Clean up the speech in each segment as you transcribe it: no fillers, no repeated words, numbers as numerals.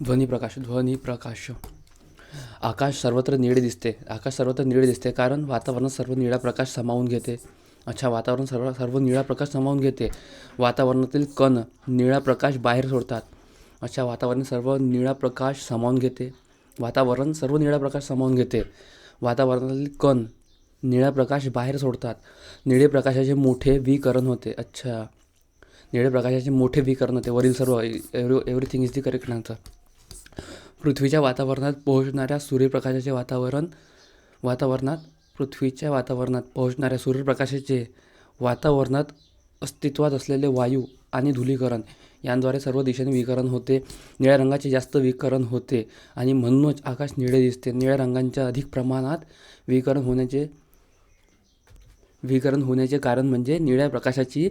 ध्वनिप्रकाश. ध्वनिप्रकाश. आकाश सर्वत्र निळे दिसते. आकाश सर्वत्र निळे दिसते कारण वातावरणात सर्व निळा प्रकाश सामावून घेते. अच्छा, वातावरण सर्व सर्व निळा प्रकाश सामावून घेते. वातावरणातील कण निळा प्रकाश बाहेर सोडतात. अच्छा, वातावरण सर्व निळा प्रकाश सामावून घेते. वातावरण सर्व निळा प्रकाश सामावून घेते. वातावरणातील कण निळा प्रकाश बाहेर सोडतात. निळे प्रकाशाचे मोठे विकिरण होते. अच्छा, निळ्या प्रकाशाचे मोठे विकिरण होते. वरील सर्व everything is the correct answer. पृथ्वीच्या वातावरणात पोहोचणाऱ्या सूर्यप्रकाशाचे पृथ्वीच्या वातावरणात पोहोचणाऱ्या सूर्यप्रकाशाचे वातावरणात अस्तित्वात असलेले वायू आणि धूलीकरण यांद्वारे सर्व दिशेने विकिरण होते. निळ्या रंगाचे जास्त विकिरण होते आणि म्हणूनच आकाश निळे दिसते. निळ्या रंगाच्या अधिक प्रमाणात विकिरण होण्याचे कारण म्हणजे निळ्या प्रकाशाची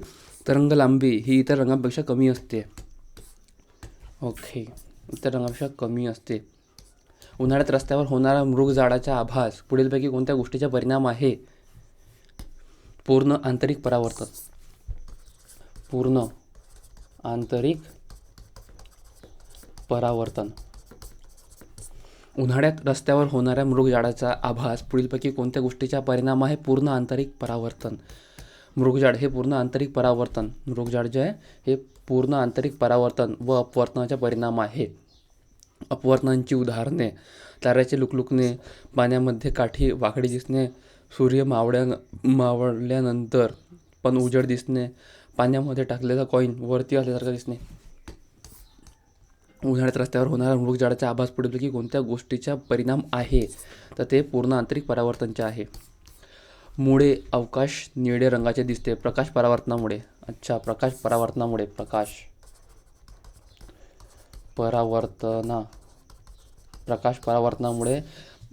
तरंगलांबी ही इतर रंगांपेक्षा कमी असते. ओके, इतर रंगापेक्षा कमी असते. उन्हाळ्यात रस्त्यावर होणारा मृगजळाचा आभास पुढीलपैकी कोणत्या गोष्टीचा परिणाम आहे? पूर्ण आंतरिक परावर्तन. पूर्ण आंतरिक परावर्तन. उन्हाळ्यात रस्त्यावर होणाऱ्या मृगजळाचा आभास पुढीलपैकी कोणत्या गोष्टीचा परिणाम आहे? पूर्ण आंतरिक परावर्तन. मृगजळ हे पूर्ण आंतरिक परावर्तन. मृगजळ जे आहे हे पूर्ण आंतरिक परावर्तन व अपवर्तनाचा परिणाम आहे. अपवर्तनांची उदाहरणे: ताऱ्याचे लुकलुकणे, पाण्यामध्ये काठी वाकडी दिसणे, सूर्य मावळल्यानंतर पण उजेड दिसणे, पाण्यामध्ये टाकलेला कॉईन वरती आल्यासारखं दिसणे. उन्हाळ्यात रस्त्यावर होणारा मृगजळाचा आभास पुढीलपैकी कोणत्या गोष्टीचा परिणाम आहे? तर ते पूर्ण आंतरिक परावर्तनचे आहे. मुळे अवकाश निळे रंगाचे दिसते. प्रकाश परावर्तनामुळे. अच्छा, प्रकाश परावर्तनामुळे. प्रकाश परावर्तनामुळे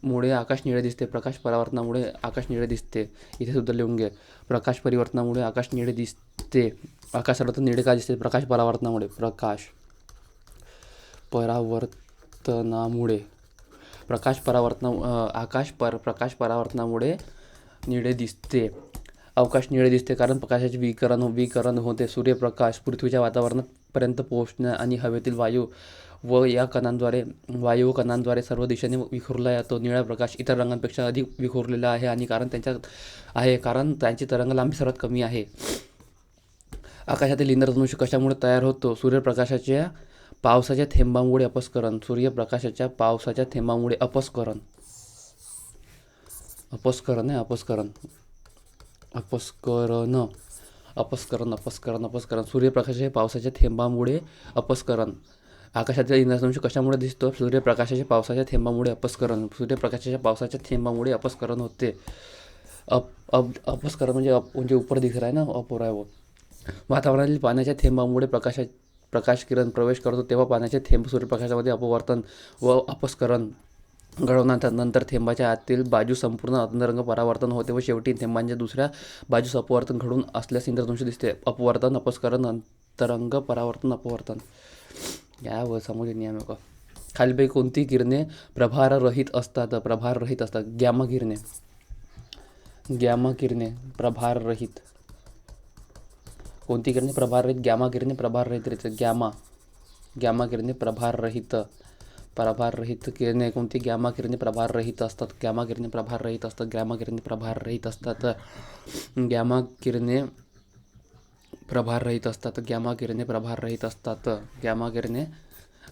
मुळे आकाश निळे दिसते. प्रकाश परावर्तनामुळे आकाश निळे दिसते. इथे सुद्धा लिहून घे. प्रकाश परिवर्तनामुळे आकाश निळे दिसते. आकाश सर्वत्र निळे का दिसते? प्रकाश परावर्तनामुळे. प्रकाश परावर्तनामुळे. प्रकाश परावर्तनामुळे निळे दिसते. अवकाश निळे दिसते कारण प्रकाशाचे विकिरण होते. सूर्यप्रकाश पृथ्वीच्या वातावरणापर्यंत पोहोचणे आणि हवेतील वायू व कणांद्वारे सर्व दिशेने विखुरला जातो. निळा प्रकाश इतर रंगांपेक्षा अधिक विखुरलेला आहे आणि कारण त्यांची तरंगलांबी सर्वात कमी आहे. आकाशातील इंद्रधनुष्य कशामुळे तयार होतो? सूर्यप्रकाशाच्या पावसाच्या थेंबामुळे. अपस्करण. सूर्यप्रकाशाच्या पावसाच्या थेंबामुळे. अपस्करण. सूर्यप्रकाशाच्या पावसाच्या थेंबामुळे. अपस्करण. आकाशातील इंद्रधनुष्य कशामुळे दिसतो? सूर्यप्रकाशाच्या पावसाच्या थेंबामुळे. अपस्करण. सूर्यप्रकाशाच्या पावसाच्या थेंबामुळे अपस्करण होते. अपस्करण म्हणजे ऊपर दिख रहा है ना, अप हो रहा है वो. वातावरणातील पाण्याच्या थेंबामुळे प्रकाश किरण प्रवेश करतो तेव्हा पाण्याचे थेंब सूर्यप्रकाशामध्ये अपवर्तन व अपस्करण घडवल्यानंतर थेंबाच्या आतील बाजू संपूर्ण अंतरंग परावर्तन होते व शेवटी थेंबांच्या दुसऱ्या बाजूस अपवर्तन घडून असल्यास इंद्रधनुष्य दिसते. अपवर्तन, अपस्करण, अंतरंग परावर्तन, अपवर्तन. या व समज नहीं है मेरे को. खालीलपैकी कोणती किरणे प्रभाररहित असतात? गॅमा किरणे प्रभाररहित. कोणती किरणे प्रभाररहित? गॅमा किरणे प्रभाररहित. गॅमा किरणे प्रभाररहित. किरणे कोणती? गॅमा किरणे प्रभाररहित असतात. गॅमा किरणे प्रभाररहित असतात. गॅमा किरणे प्रभाररहित असतात. गॅमा किरणे प्रभाररहित असतात. गॅमा किरणे प्रभाररहित असतात. गॅमा किरणे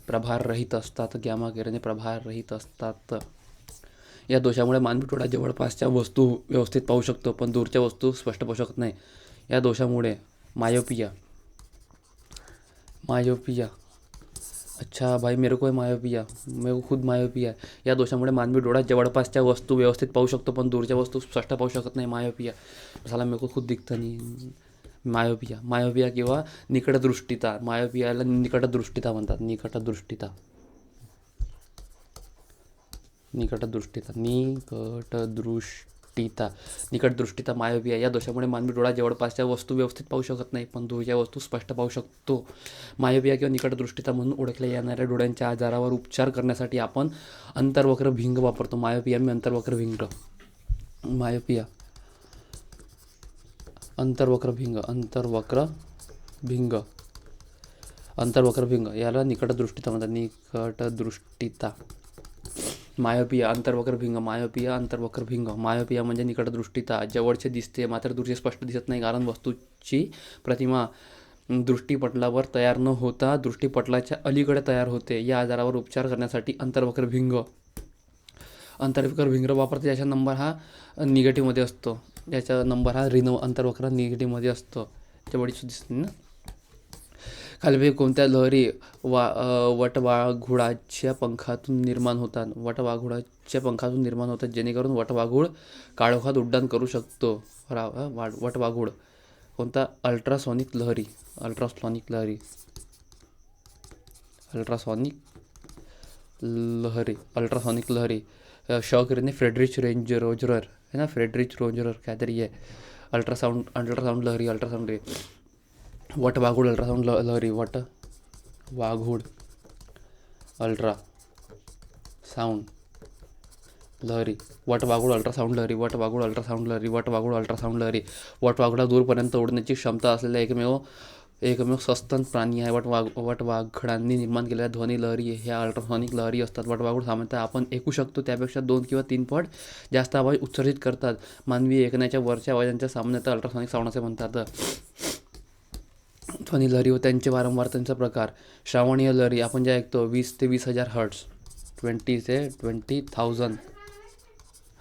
प्रभाररहित असतात. गॅमा किरणे प्रभाररहित असतात. या दोषामुळे मानवी डोळा जवळपासच्या वस्तू व्यवस्थित पाहू शकतो पण दूरच्या वस्तू स्पष्ट पाहू शकत नाही. या दोषामुळे मायोपिया. अच्छा भाई, मेरे को खुद मायोपिया. या दोषामुळे मानवी डोळा जवळपासच्या वस्तू व्यवस्थित पाहू शकतो पण दूरच्या वस्तू स्पष्ट पाहू शकत नाही. मायोपिया. साला मेरे को खुद दिखता नहीं. मायोपिया किंवा निकटदृष्टिता. मायोपियाला निकटदृष्टिता म्हणतात. निकटदृष्टिता मायोपिया. या दोषामुळे मानवी डोळा जवळपासच्या वस्तू व्यवस्थित पाहू शकत नाही पण दूरच्या वस्तू स्पष्ट पाहू शकतो. मायोपिया किंवा निकटदृष्टिता म्हणून ओळखल्या जाणाऱ्या डोळ्यांच्या आजारावर उपचार करण्यासाठी आपण अंतर्वक्र भिंग वापरतो. मायोपिया में अंतर्वक्र भिंग. अंतर्वक्रभिंग याला निकटदृष्टिता म्हणतात. निकटदृष्टिता. मायोपिया अंतर्वक्रभिंग. मायोपिया अंतर्वक्रभिंग. मायोपिया म्हणजे निकटदृष्टिता. जवळचे दिसते मात्र दूरचे स्पष्ट दिसत नाही, कारण वस्तूची प्रतिमा दृष्टीपटलावर तयार न होता दृष्टीपटलाच्या अलीकडे तयार होते. या आजारावर उपचार करण्यासाठी अंतर्वक्रभिंग वापरते. याचा नंबर हा निगेटिव्हमध्ये असतो. याचा नंबर हा ऋण अंतर्वक्र निगेटिव्हमध्ये असतो. त्यामुळे दिसते ना. खालील कोणत्या लहरी वटवाघुळाच्या पंखातून निर्माण होतात. वटवाघुळाच्या पंखातून निर्माण होतात जेणेकरून वटवाघूळ काळोखात उड्डाण करू शकतो. वटवाघूळ कोणता? अल्ट्रासॉनिक लहरी. अल्ट्रासॉनिक लहरी. अल्ट्रासॉनिक लहरी. अल्ट्रासॉनिक लहरी. शॉकिरने फ्रेडरिच रोजर है ना, फ्रेडरिच रोजर काहीतरी आहे. अल्ट्रासाऊंड लहरी. अल्ट्रासाऊंड वटवाघूळ अल्ट्रासाऊंड लहरी. वटवाघूळ अल्ट्रा साऊंड लहरी. वटवाघूळ अल्ट्रासाऊंड लहरी. वटवाघूळ अल्ट्रासाऊंड लहरी. वटवाघूळ अल्ट्रासाऊंड लहरी. वटवाघूळा दूरपर्यंत उडण्याची क्षमता असलेला एकमेव सस्तन प्राणी आहे. वटवाघळांनी निर्माण केलेल्या ध्वनी लहरी ह्या अल्ट्रासॉनिक लहरी असतात. वटवाघूळ सामान्यतः आपण ऐकू शकतो त्यापेक्षा 2 किंवा 3 पट जास्त आवाज उत्सर्जित करतात. मानवी ऐकण्याच्या वरच्या आवाजांच्या सामान्यतः अल्ट्रासॉनिक साऊंड असे म्हणतात. ध्वनी लहरी व त्यांचे वारंवारतेचा प्रकार. श्रावणीय लहरी आपण ज्या ऐकतो 20 ते 20,000 हर्ट्स. 20 ते 20,000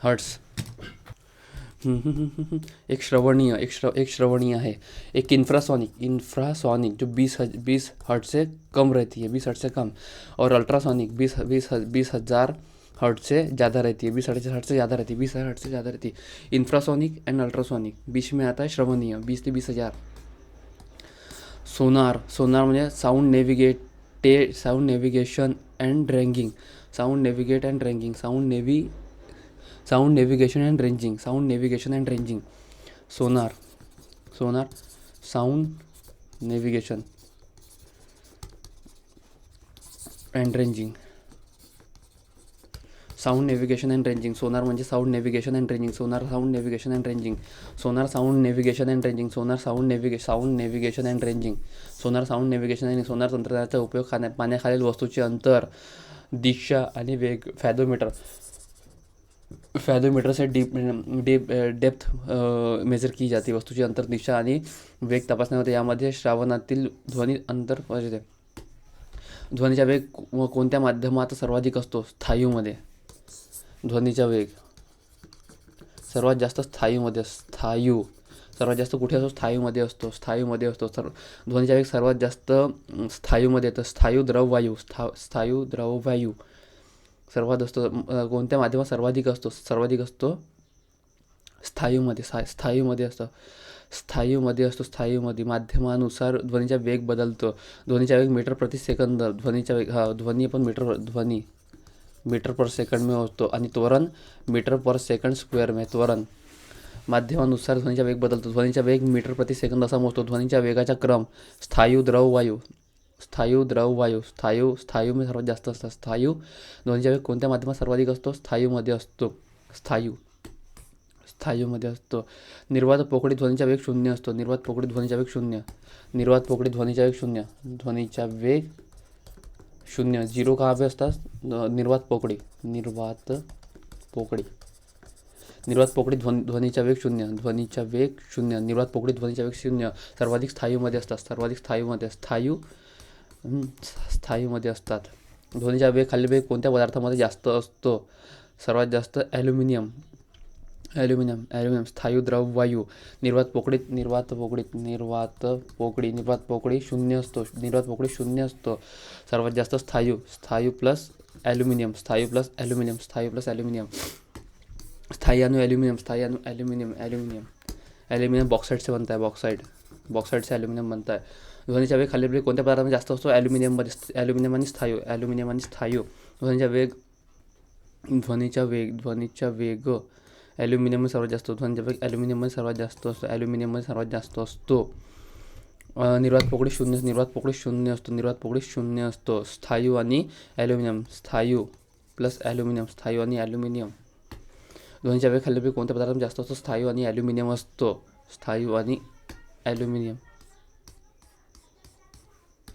हर्ट्स. एक श्रवणीय है. एक इंफ्रासॉनिक जो 20 हर्ट्ज से कम रहती है, 20 हर्ट्ज से कम. और अल्ट्रासॉनिक 20,000 हर्ट्ज से ज़्यादा रहती है. 20 हर्ट्ज से ज़्यादा रहती है. 20 हर्ट्ज से ज़्यादा रहती है. इंफ्रासॉनिक एंड अल्ट्रासॉनिक बीच में आता है श्रवणीय 20 से 20,000. सोनार म्हणजे sound navigation and ranging. Sound navigation and ranging. Sonar sound navigation and ranging. Sound navigation and ranging. Sonar म्हणजे sound navigation and ranging. Sonar sound navigation and ranging. Sonar sound navigation and ranging. Sonar sound navigation and ranging. Sonar sound navigation आणि sonar तंत्रज्ञानाचा उपयोग पाण्याखालील वस्तूचे अंतर, दिशा आणि वेग फॅदोमीटर से depth major की जाते. वस्तूची अंतर, दिशा आणि वेग तपासण्यात होते. यामध्ये श्रावणातील ध्वनी अंतर पाहिजे. ध्वनीचा वेग कोणत्या माध्यमात सर्वाधिक असतो? स्थायूमध्ये. ध्वनीचा वेग सर्वात जास्त स्थायूमध्ये. सर्वात जास्त कुठे असतो? स्थायूमध्ये असतो. ध्वनीचा वेग सर्वात जास्त स्थायूमध्ये येतं. स्थायू द्रववायू सर्वात असतो. कोणत्या माध्यमात सर्वाधिक असतो? स्थायूमध्ये असतो. माध्यमानुसार ध्वनीचा वेग बदलतो. ध्वनीचा वेग मीटर प्रति सेकंद. ध्वनी पण मीटर पर सेकंड में होतो. आणि त्वरण मीटर पर सेकंड स्क्वेअर में. त्वरण माध्यमानुसार ध्वनीचा वेग बदलतो. ध्वनीचा वेग मीटर प्रति सेकंद असा मोजतो. ध्वनीच्या वेगाचा क्रम. स्थायू द्रववायू में सर्वात जास्त असतात. ध्वनीचा वेग कोणत्या माध्यमात सर्वाधिक असतो? स्थायूमध्ये असतो. निर्वात पोकळी ध्वनीचा वेग 0 असतो. ध्वनीचा वेग 0. 0 कहाँ पे असतात? निर्वात पोकळी ध्वनीचा वेग 0. निर्वात पोकळी ध्वनीचा वेग 0. सर्वाधिक स्थायूमध्ये असतात. ध्वनीचा वेग खालील वेग कोणत्या पदार्थामध्ये जास्त असतो? सर्वात जास्त ॲल्युमिनियम. स्थायू द्रववायू. निर्वात पोकळी 0 असतो. सर्वात जास्त स्थायू प्लस ॲल्युमिनियम. स्थायी आणि ॲल्युमिनियम. ॲल्युमिनियम बॉक्साईड से बनता है. बॉक्साईड से ॲल्युमिनियम बनता है. ध्वनीचा वेग खालील वेग कोणत्या पदार्थामध्ये जास्त असतो? ॲल्युमिनियम आणि स्थायू. ध्वनीचा वेग ॲल्युमिनियममध्ये सर्वात जास्त असतो. ॲल्युमिनियममध्ये सर्वात जास्त असतो. निर्वात पोकळी 0 असतो. स्थायू आणि ॲल्युमिनियम. स्थायू आणि ॲल्युमिनियम. ध्वनीचा वेग खालील वेग कोणत्या पदार्थामध्ये जास्त असतो? स्थायू आणि ॲल्युमिनियम असतो.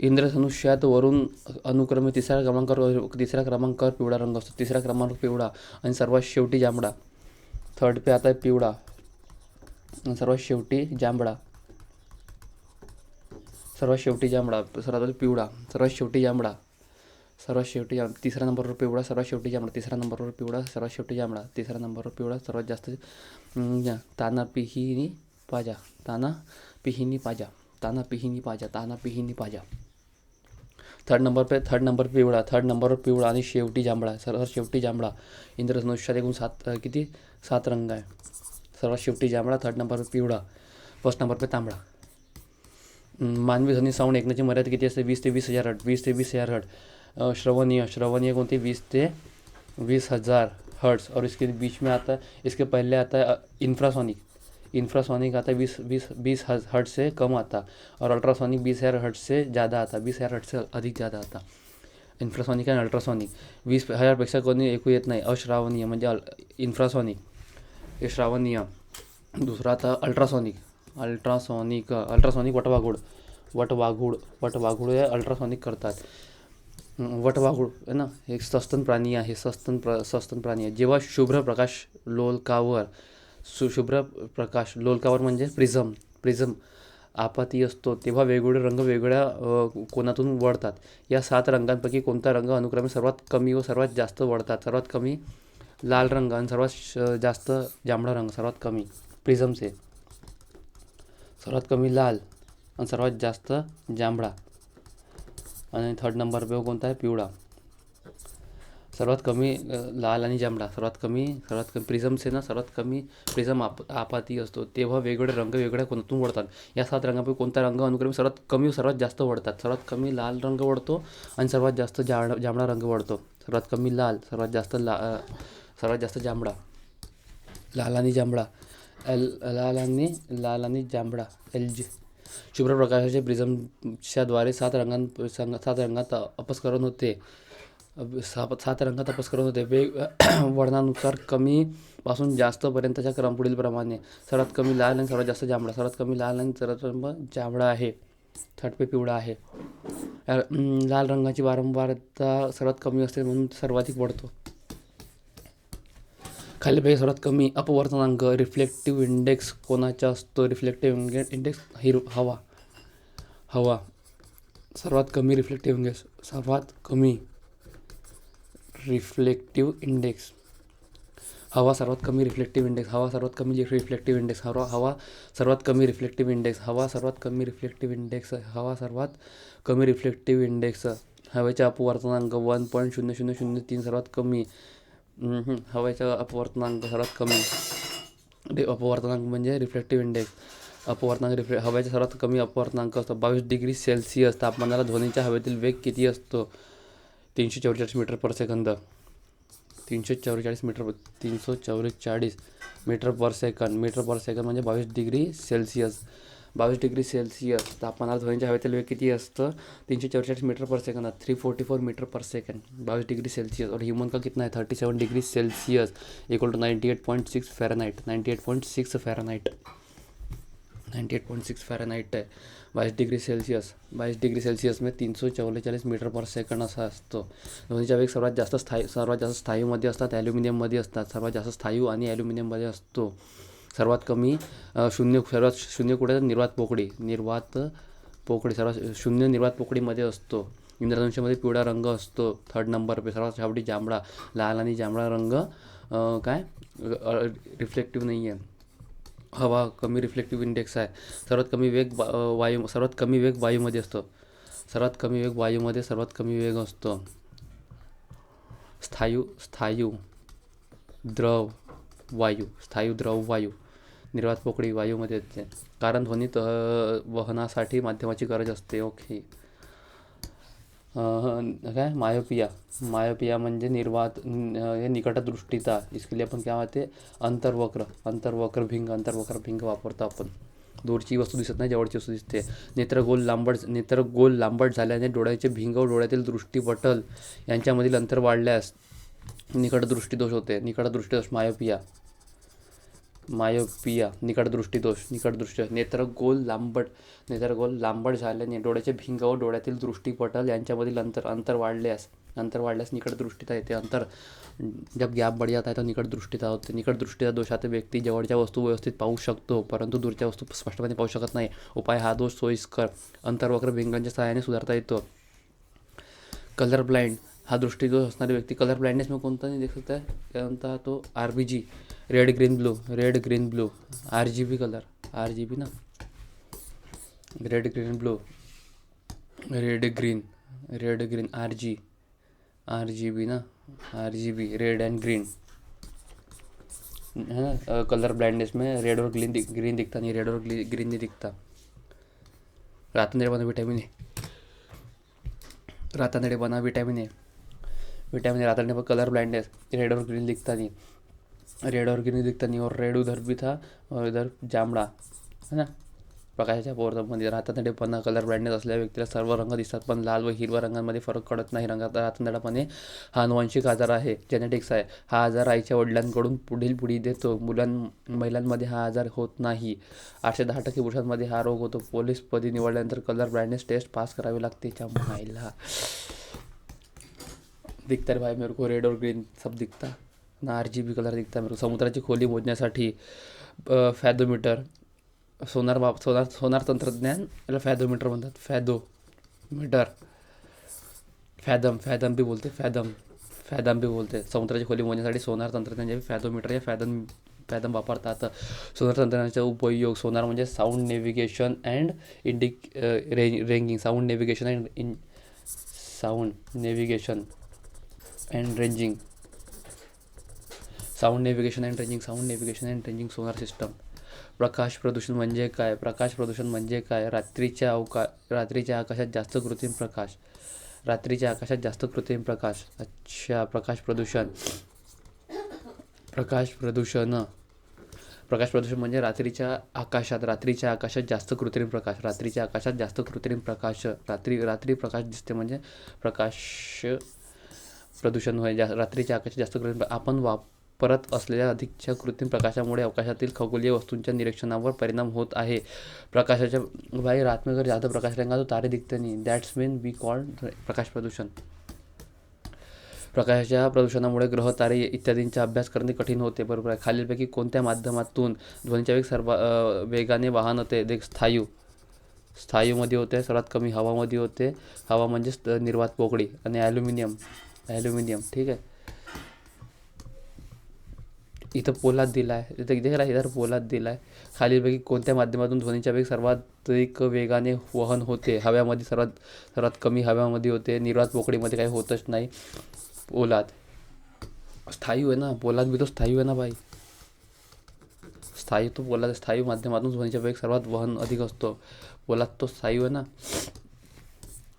इंद्रधनुष्यात वरून अनुक्रमे तिसऱ्या क्रमांकावर पिवळा रंग असतो, तिसऱ्या क्रमांकावर पिवळा आणि सर्वात शेवटी जांभळा. थर्ड पे आता आहे पिवळा आणि सर्वात शेवटी जांभळा. सर्वात शेवटी जांभळा, सर्वात पिवळा, सर्वात शेवटी जांभळा, सर्वात शेवटी तिसऱ्या नंबरवर पिवळा, सर्वात शेवटी जांभळा, तिसऱ्या नंबरवर पिवळा, सर्वात शेवटी जांभळा, तिसऱ्या नंबरवर पिवळा, सर्वात जास्त ताना पिहिनी पाजा, ताना पिहिनी पाजा, ताना पिहिनी पाजा, ताना पिहिनी पाजा. थर्ड नंबर पिवळा, थर्ड नंबरवर पिवळा आणि शेवटी जांभळा, सर्वात शेवटी जांभळा. इंद्रधनुष्यात एकूण 7 रंग आहे. सर्वात शेवटी जांभळा, थर्ड नंबरवर पिवळा, फर्स्ट नंबर पे तांबडा. मानवी ध्वनी साऊंड ऐकण्याची मर्यादा किती असते? 20 ते 20,000 हर्ट्ज, 20 ते 20,000 हर्ट्ज. श्रवणीय कोणती? 20 ते 20,000 हर्ट्ज. और इसके बीच में आता है, इसके पहले आता है इंफ्रासोनिक आता है 20 हर्ट्ज से कम आता, और अल्ट्रासोनिक 20,000 हर्ट्ज से ज़्यादा आता, 20,000 हर्ट्ज से अधिक ज़्यादा आता. इन्फ्रासॉनिक आणि अल्ट्रासॉनिक 20,000पेक्षा कोणी ऐकू येत नाही. अश्रावणीय म्हणजे इन्फ्रासॉनिक हे श्रावणीय. दुसरा आता अल्ट्रासॉनिक वटवाघूळ हे अल्ट्रासॉनिक करतात. वटवाघूळ आहे ना, हे सस्तन प्राणी आहे, सस्तन प्राणी आहे. जेव्हा शुभ्र प्रकाश लोलकावर म्हणजे प्रिझम आपाती असतो, तेव्हा वेगवेगळे रंग वेगवेगळ्या कोनातून वळतात. या 7 रंगांपैकी कोणता रंग अनुक्रमे सर्वात कमी व सर्वात जास्त वळतात? सर्वात कमी लाल रंग आणि सर्वात जास्त जांभळा रंग. सर्वात कमी प्रिझमचे, सर्वात कमी लाल आणि सर्वात जास्त जांभळा. आणि थर्ड नंबर पे कोणता आहे? पिवळा. सर्वात कमी लाल आणि जांभळा, सर्वात कमी प्रिझमचे ना, सर्वात कमी प्रिझम आपाती असतो, तेव्हा वेगवेगळे रंग वेगवेगळ्या कोणातून वळतात. या 7 रंगांपैकी कोणता रंग अनुक्रमे सर्वात कमी व सर्वात जास्त वळतात? सर्वात कमी लाल रंग वळतो आणि सर्वात जास्त जांभळा रंग वळतो. सर्वात कमी लाल, सर्वात जास्त जांभळा. लाल आणि जांभळा, लाल आणि जांभळा LG. शुभ्र प्रकाशाचे प्रिझमच्याद्वारे 7 रंगात अपस्करण होते. 7 रंगात अपस्करण होते. वर्णानुसार कमी पासून जास्त पर्यंतच्या क्रम पुढील प्रमाणे. सर्वात कमी लाल आणि सर्वात जास्त जांभळा, सर्वात कमी लाल आणि सर्वात जांभळा आहे. थर्ड पे पिवळा आहे. लाल रंगाची वारंवारता सर्वात कमी असते म्हणून सर्वाधिक वळतो. खालीलपैकी सर्वात कमी अपवर्तनांक रिफ्लेक्टिव्ह इंडेक्स कोणाचा असतो? रिफ्लेक्टिव्ह इंडेक्स हवा. सर्वात कमी रिफ्लेक्टिव्ह इंडेक्स, सर्वात कमी रिफ्लेक्टिव्ह इंडेक्स हवा. सर्वात कमी रिफ्लेक्टिव्ह इंडेक्स हवा. सर्वात कमी रिफ्लेक्टिव्ह इंडेक्स हवा. सर्वात कमी रिफ्लेक्टिव्ह इंडेक्स हवा. सर्वात कमी रिफ्लेक्टिव्ह इंडेक्स हवा. सर्वात कमी रिफ्लेक्टिव्ह इंडेक्स हवेचा अपवर्तनांक 1.0003 सर्वात कमी. हवेचा अपवर्तनांक सर्वात कमी. अपवर्तनांक म्हणजे रिफ्लेक्टिव्ह इंडेक्स. हवेचा सर्वात कमी अपवर्तनांक असतो 22 डिग्री सेल्सिअस. तापमानाला ध्वनीच्या हवेतील वेग किती असतो? 344 metre per second. 344 metre per second म्हणजे 22 डिग्री सेल्सिअस. 22 डिग्री सेल्सिअस तापमानाला ध्वनीच्या हवेतील वेग किती असतं? 344 metre per second, 344 metre per second. 22 degree Celsius. और ह्यूमन का कितना है? 37 degree Celsius equal to 98.6 Fahrenheit. 98.6 Fahrenheit है 22 डिग्री सेल्सिअस. 22 डिग्री सेल्सिअस में 344 मीटर पर सेकंड असा असतो. ध्वनीचा वेग सर्वात जास्त स्थायूमध्ये असतात, ॲल्युमिनियममध्ये असतात. सर्वात जास्त स्थायू आणि ॲल्युमिनियममध्ये असतो. सर्वात कमी शून्य कुठे? निर्वात पोकळी सर्वात शून्य निर्वात पोकळीमध्ये असतो. इंद्रधनुष्यामध्ये पिवळा रंग असतो. थर्ड नंबर पे सर्वात शेवटी जांभळा. लाल आणि जांभळा रंग रिफ्लेक्टिव्ह नाही आहे. हवा कमी रिफ्लेक्टिव्ह इंडेक्स आहे. सर्वात कमी वेग वायूमध्ये असतो. सर्वात कमी वेग असतो. स्थायू द्रव वायू. निर्वात पोकळी वायूमध्ये येते. कारण ध्वनीत वहनासाठी माध्यमाची गरज असते. ओके. मायोपिया म्हणजे निकटदृष्टीता. इसके लिए आपण क्या होते? अंतर्वक्र भिंग वापरतो आपण. दूरची वस्तू दिसत नाही, जवळची वस्तू दिसते. नेत्र गोल लांबट झाल्याने डोळ्याचे भिंग व डोळ्यातील दृष्टीपटल यांच्यामधील अंतर वाढल्यास निकटदृष्टी दोष होते. मायोपिया. मायोपिया निकटदृष्टी दोष, निकटदृष्टी, नेत्रगोल लांबट झाल्याने डोळ्याचे भिंग व डोळ्यातील दृष्टीपटल यांच्यामधील अंतर वाढल्यास निकटदृष्टीता येते. जब गॅप बढ़ जाता है तो निकटदृष्टीता होते. निकटदृष्टीचा दोषात व्यक्ती जवळच्या वस्तू व्यवस्थित पाहू शकतो परंतु दूरच्या वस्तू स्पष्टपणे पाहू शकत नाही. उपाय, हा दोष सोयीस्कर अंतर्वक्र भिंगांच्या सहाय्याने सुधारता येतो. कलर ब्लाइंड, हा दृष्टीदोष असणारी व्यक्ती कलर ब्लाइंडनेस में कोणता नहीं देख सकता है, कोणता तो RBG, red green blue, RGB colour, RGB ना, red green blue, red green RGB ना, RGB रेड एंड ग्रीन है ना. कलर ब्लाइंडनेस में रेड और ग्रीन दिखता नहीं, रेड और ग्रीन नहीं दिखता. रातंधळे विटामिन ए, रातंधळे पर कलर ब्लाइंडनेस, रेड और ग्रीन दिखता नहीं, और रेड उधर भी था और इधर जांभळा है ना. प्रकाशाच्या अपवर्तनमध्ये रातंधळेपणा, कलर ब्लाइंडनेस असलेल्या व्यक्तीला सर्व रंग दिसतात पण लाल व हिरव्या रंगांमध्ये फरक कळत नाही. रातंधळेपणे हा अनुवांशिक आजार आहे, जेनेटिक्स आहे. हा आजार आईच्या वडिलांकडून पुढील पिढी देतो. महिलांमध्ये हा आजार होत नाही. 810% पुरुषांमध्ये हा रोग होतो. पोलीस पदी निवडल्यानंतर कलर ब्लाइंडनेस टेस्ट पास करावी लागते. महिला दिखता रे भाई मेरे को, रेड और ग्रीन सब दिखता ना, RGB कलर दिखता मेरे को. समुद्राची खोली मोजण्यासाठी फॅथोमीटर, सोनार तंत्रज्ञान याला फॅथोमीटर म्हणतात. फॅथम भी बोलते. समुद्राची खोली मोजण्यासाठी सोनार तंत्रज्ञान फॅथोमीटर या फॅथम वापरतात. सोनार तंत्रज्ञानाचा उपयोग, सोनार म्हणजे sound navigation and ranging, sound navigation sonar system. प्रकाश प्रदूषण म्हणजे काय? रात्रीच्या आकाशात जास्त कृत्रिम प्रकाश. अच्छा, प्रकाश प्रदूषण म्हणजे रात्रीच्या आकाशात जास्त कृत्रिम प्रकाश. रात्री प्रकाश दिसते म्हणजे प्रकाश प्रदूषण होय. रात्रीच्या आकाशात जास्त कृत्रिम, आपण वापरत असलेल्या अधिकच्या कृत्रिम प्रकाशामुळे अवकाशातील खगोलीय वस्तूंच्या निरीक्षणावर परिणाम होत आहे. प्रकाशाच्या भाई, रात में अगर ज़्यादा प्रकाश रहेगा तो तारे दिखते नहीं. दॅट्स मीन वी कॉल्ड प्रकाश प्रदूषण. प्रकाशाच्या प्रदूषणामुळे ग्रह, तारे इत्यादींचा अभ्यास करणे कठीण होते. बरोबर आहे. खालीलपैकी कोणत्या माध्यमातून ध्वनीचा वेग वेगाने वाहन होते? स्थायूमध्ये होते, सर्वात कमी हवामध्ये होते. हवा म्हणजे निर्वात पोकळी. आणि ॲल्युमिनियम, ठीक आहे. इथं पोलाद दिला आहे, इधर पोलाद दिला आहे. खालीलपैकी कोणत्या माध्यमातून ध्वनीचा वेग सर्वाधिक वेगाने वहन होते? हव्यामध्ये, सर्वात कमी हव्यामध्ये होते. निर्वात पोकळीमध्ये काही होतच नाही. पोलाद स्थायू आहे ना, पोलाद भी तो स्थायू आहे ना भाई. स्थायू माध्यमातून ध्वनीचा वेग सर्वात वहन अधिक असतो. पोलाद तो स्थायू आहे ना.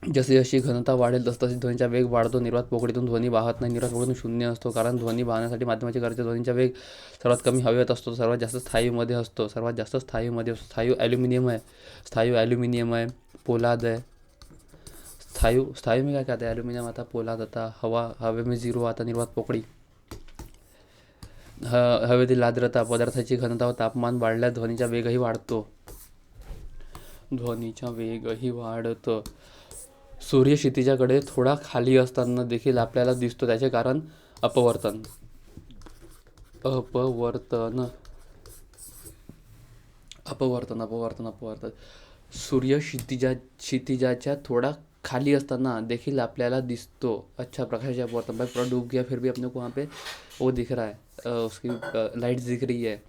जशी घनता वाढेल तसतशी ध्वनीचा वेग वाढतो. निर्वात पोकळीतून ध्वनी वाहत नाही. निर्वात पोकळीतून शून्य असतो कारण ध्वनी वाहण्यासाठी माध्यमाची गरज. ध्वनीचा वेग सर्वात कमी हवेत असतो, सर्वात जास्त स्थायूमध्ये असतो. स्थायू ॲल्युमिनियम आहे, पोलाद आहे. स्थायू में क्या कहते हैं? ॲल्युमिनियम आता, पोलाद आता. हवे में 0 आता, निर्वात पोकळी. हवेतील आर्द्रता, पदार्थाची घनता व तापमान वाढल्यास ध्वनीचा वेगही वाढतो. सूर्य क्षितिजाकडे थोडा खाली असताना देखील आपल्याला दिसतो, त्याचे कारण अपवर्तन. सूर्य क्षितिजाच्या थोडा खाली असताना देखील आपल्याला दिसतो. अच्छा, प्रकाशाचे अपवर्तन. भाई पूरा डूब गया फिर भी अपने को वहाँ पे वो दिख रहा है, उसकी लाइट्स दिख रही है.